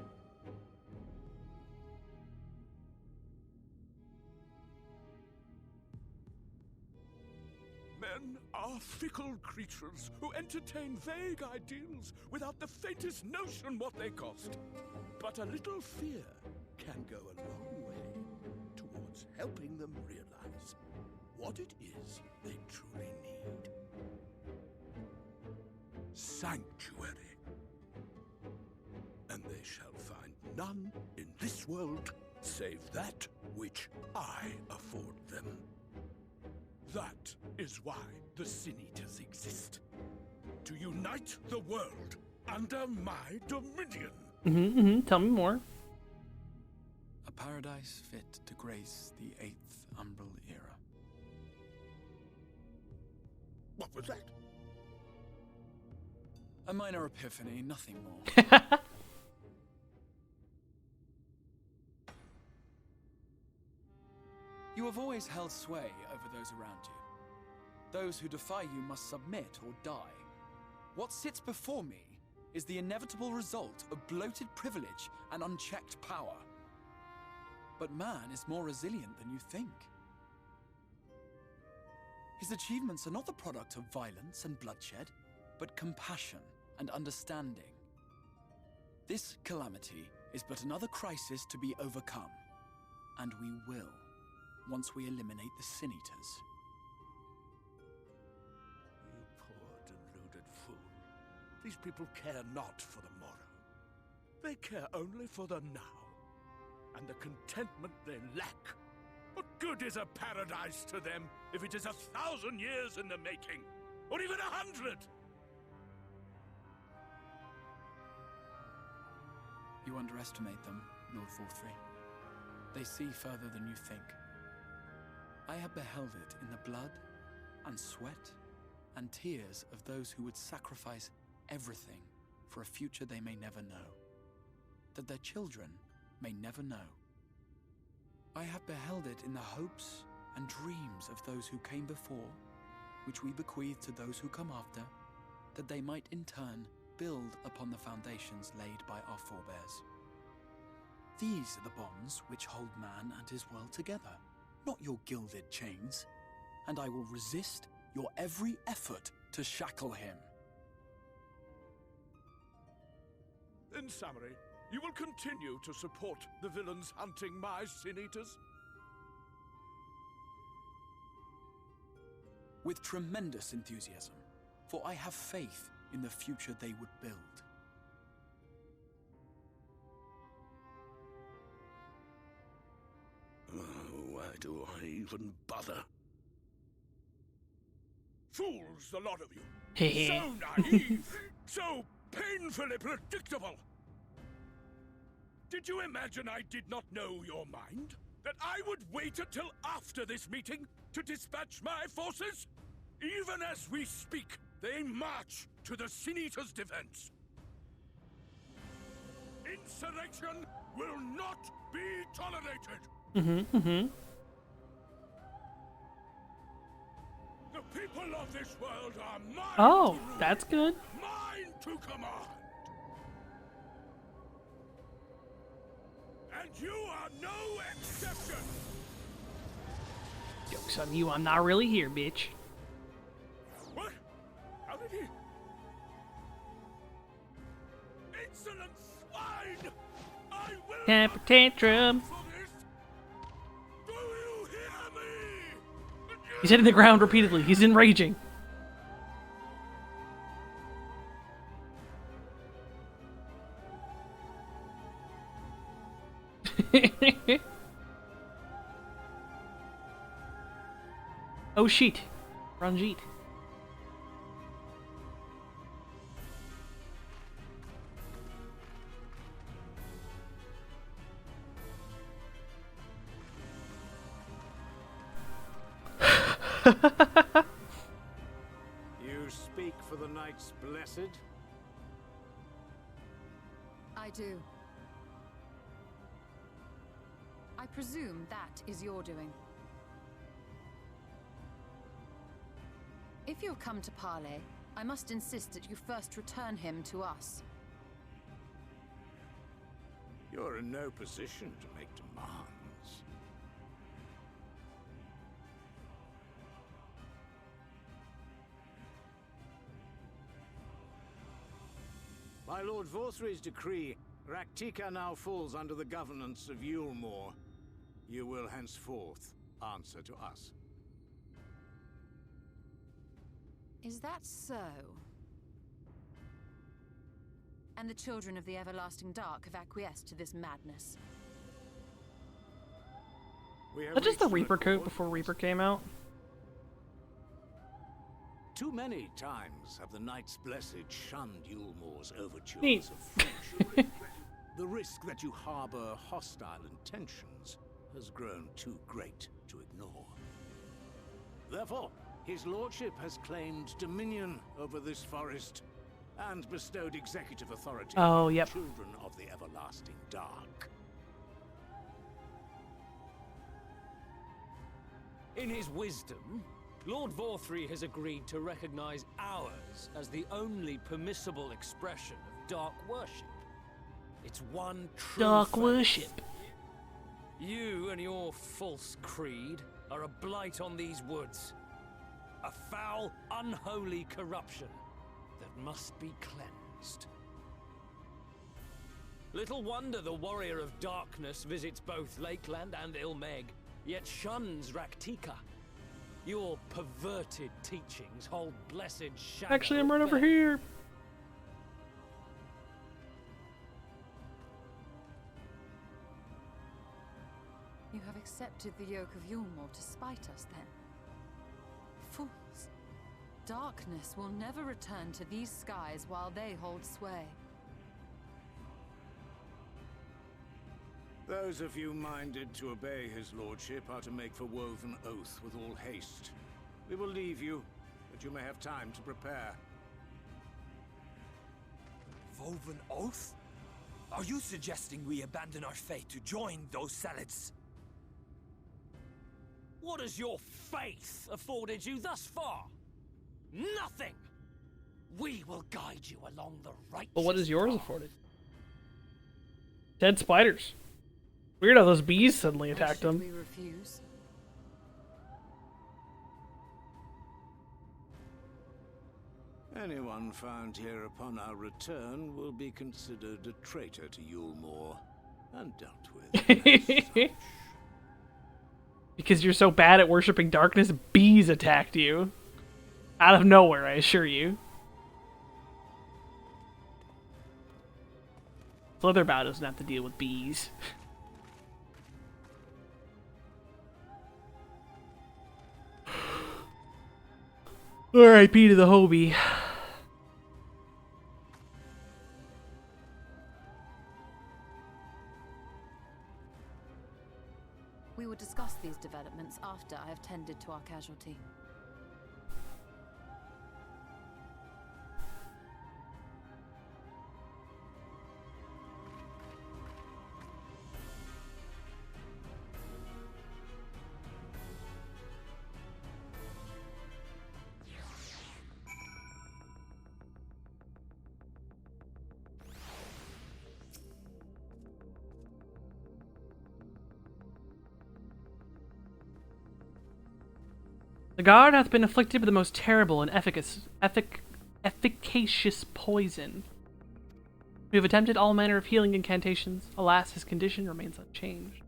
Men are fickle creatures who entertain vague ideals without the faintest notion what they cost. But a little fear can go a long way towards helping them realize what it is they truly need. Sanctuary. And they shall find none in this world save that which I afford them. That is why the Sin Eaters exist. To unite the world under my dominion. Tell me more. A paradise fit to grace the 8th Umbral era. What was that? A minor epiphany, nothing more. You have always held sway over those around you. Those who defy you must submit or die. What sits before me is the inevitable result of bloated privilege and unchecked power. But man is more resilient than you think. His achievements are not the product of violence and bloodshed, but compassion and understanding. This calamity is but another crisis to be overcome, and we will, once we eliminate the Sin Eaters. You poor deluded fool. These people care not for the morrow. They care only for the now, and the contentment they lack. What good is a paradise to them if it is 1,000 years in the making, or even 100? You underestimate them, Lord Forthry. They see further than you think. I have beheld it in the blood and sweat and tears of those who would sacrifice everything for a future they may never know, that their children may never know. I have beheld it in the hopes and dreams of those who came before, which we bequeath to those who come after, that they might in turn build upon the foundations laid by our forebears. These are the bonds which hold man and his world together, not your gilded chains, and I will resist your every effort to shackle him. In summary, you will continue to support the villains hunting my Sin Eaters? With tremendous enthusiasm, for I have faith in the future they would build. Why do I even bother? Fools, the lot of you! So naive! So painfully predictable! Did you imagine I did not know your mind? That I would wait until after this meeting to dispatch my forces? Even as we speak, they march to the Sin Eaters' defense. Insurrection will not be tolerated! The people of this world are mine to rule, that's good. mine to command. And you are no exception. Joke's on you, I'm not really here, bitch. What? How did he? Insolent swine! I will Temper not tantrum. for this. Do you hear me? He's hitting the ground repeatedly. He's enraging. Oh shit. Ranjit. You speak for the Knights Blessed? I do. I presume that is your doing. If you have come to parley, I must insist that you first return him to us. You're in no position to make demands. By Lord Vorthry's decree, Raktika now falls under the governance of Yulmore. You will henceforth answer to us. Is that so? And the children of the Everlasting Dark have acquiesced to this madness. Is that just the Reaper coat before Reaper came out? Too many times have the Knights Blessed shunned Yulmore's overtures Neat. of friendship. The risk that you harbor hostile intentions has grown too great to ignore. Therefore, his lordship has claimed dominion over this forest and bestowed executive authority on the children of the Everlasting Dark. In his wisdom, Lord Vorthry has agreed to recognize ours as the only permissible expression of dark worship. It's one true Dark faith. worship. You and your false creed are a blight on these woods. A foul, unholy corruption that must be cleansed. Little wonder the Warrior of Darkness visits both Lakeland and Ilmeg, yet shuns Raktika. Your perverted teachings hold blessed shadow. Actually, I'm right over here. You have accepted the yoke of Yulmore to spite us, then? Fools. Darkness will never return to these skies while they hold sway. Those of you minded to obey his lordship are to make for Woven Oath with all haste. We will leave you, that you may have time to prepare. Woven Oath? Are you suggesting we abandon our fate to join those zealots? What has your faith afforded you thus far? Nothing! We will guide you along the right. But what is yours afforded? Dead spiders. Weird how those bees suddenly attacked him. We refuse. Anyone found here upon our return will be considered a traitor to Yulmore and dealt with as such. Because you're so bad at worshipping darkness, bees attacked you. Out of nowhere, I assure you. Slitherbow doesn't have to deal with bees. R.I.P. to the Hobie. We will discuss these developments after I have tended to our casualty. The guard hath been afflicted with the most terrible and efficacious poison. We have attempted all manner of healing incantations. Alas, his condition remains unchanged.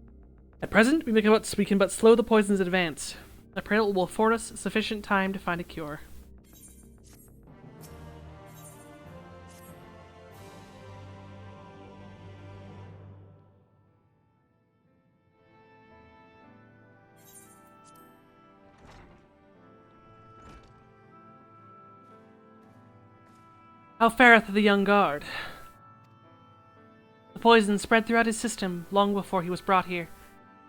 At present, we can but slow the poison's advance. I pray it will afford us sufficient time to find a cure. How fareth the young guard? The poison spread throughout his system long before he was brought here.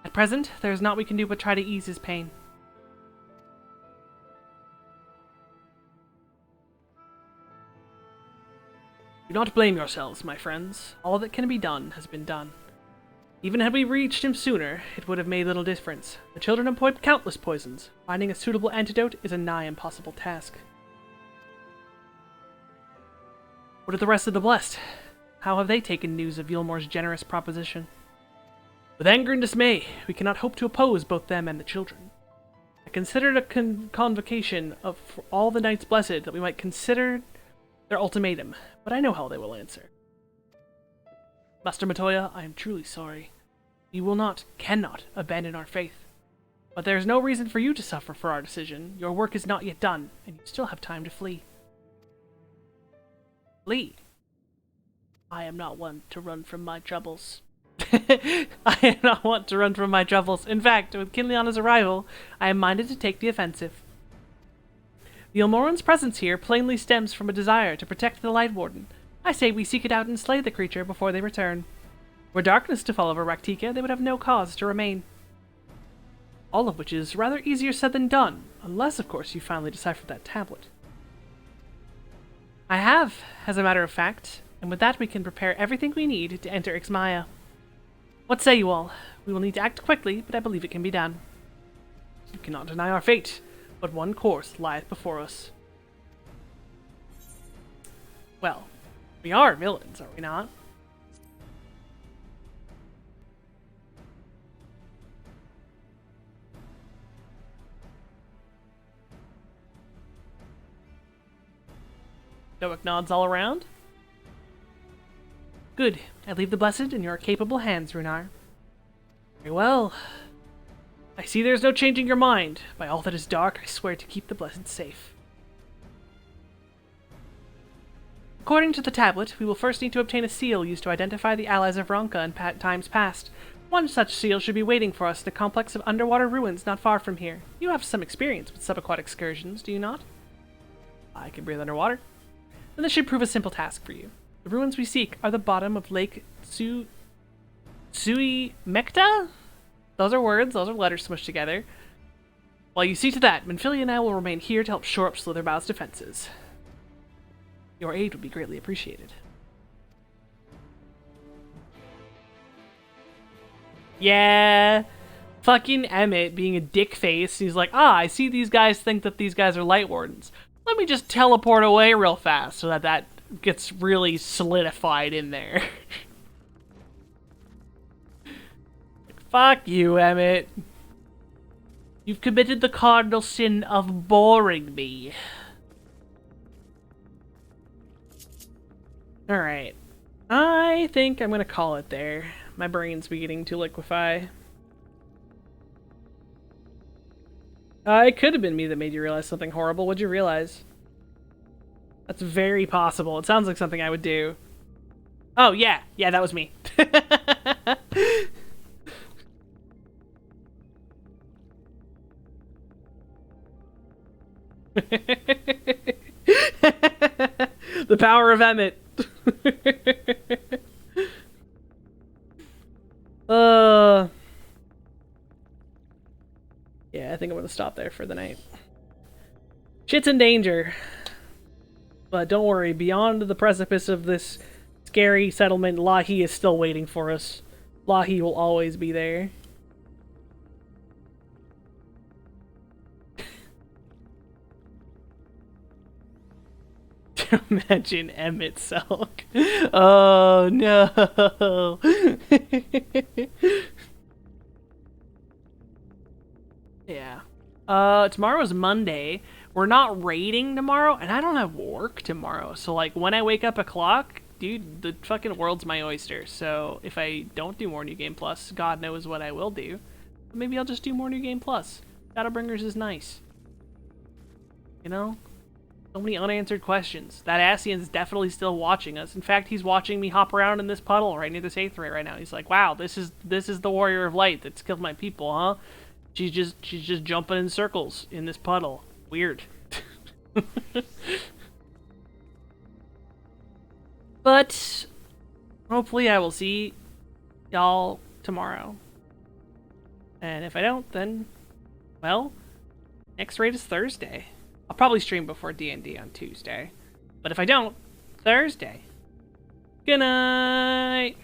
At present, there is naught we can do but try to ease his pain. Do not blame yourselves, my friends. All that can be done has been done. Even had we reached him sooner, it would have made little difference. The children employed countless poisons. Finding a suitable antidote is a nigh impossible task. What of the rest of the Blessed? How have they taken news of Yulmore's generous proposition? With anger and dismay, we cannot hope to oppose both them and the children. I considered a convocation of all the Knights Blessed that we might consider their ultimatum, but I know how they will answer. Master Matoya, I am truly sorry. You will not, cannot, abandon our faith. But there is no reason for you to suffer for our decision. Your work is not yet done, and you still have time to flee. Flee? I am not one to run from my troubles. I am not one to run from my troubles. In fact, with Kinliana's arrival, I am minded to take the offensive. The Ilmoran's presence here plainly stems from a desire to protect the Light Warden. I say we seek it out and slay the creature before they return. Were darkness to fall over Raktika, they would have no cause to remain. All of which is rather easier said than done, unless, of course, you finally deciphered that tablet. I have, as a matter of fact, and with that we can prepare everything we need to enter Ixmaya. What say you all? We will need to act quickly, but I believe it can be done. You cannot deny our fate, but one course lieth before us. Well, we are villains, are we not? Stoic nods all around. Good. I leave the Blessed in your capable hands, Runar. Very well. I see there's no changing your mind. By all that is dark, I swear to keep the Blessed safe. According to the tablet, we will first need to obtain a seal used to identify the allies of Ronka in times past. One such seal should be waiting for us in a complex of underwater ruins not far from here. You have some experience with subaquatic excursions, do you not? I can breathe underwater. Then this should prove a simple task for you. The ruins we seek are the bottom of Lake Sui Mekta? Those are words, those are letters smushed together. While you see to that, Minfilia and I will remain here to help shore up Slitherbow's defenses. Your aid would be greatly appreciated. Yeah, fucking Emmett being a dick face. He's like, I see these guys think that these guys are Light Wardens. Let me just teleport away real fast so that gets really solidified in there. Fuck you, Emmett. You've committed the cardinal sin of boring me. Alright. I think I'm gonna call it there. My brain's beginning to liquefy. It could have been me that made you realize something horrible. What'd you realize? That's very possible. It sounds like something I would do. Oh, yeah. Yeah, that was me. The power of Emmett. Yeah, I think I'm gonna stop there for the night. Shit's in danger. But don't worry, beyond the precipice of this scary settlement, Lahi is still waiting for us. Lahi will always be there. Imagine Emmett Selk. Oh no. Yeah. Tomorrow's Monday. We're not raiding tomorrow, and I don't have work tomorrow. So, like, when I wake up at clock, dude, the fucking world's my oyster. So, if I don't do more New Game Plus, God knows what I will do. Maybe I'll just do more New Game Plus. Shadowbringers is nice. You know? So many unanswered questions. That Ascian's definitely still watching us. In fact, he's watching me hop around in this puddle right near this Aetheryte right now. He's like, wow, this is the Warrior of Light that's killed my people, huh? She's just jumping in circles in this puddle. Weird. But hopefully I will see y'all tomorrow. And if I don't, then, well, next raid is Thursday. I'll probably stream before D&D on Tuesday. But if I don't, Thursday. Good night!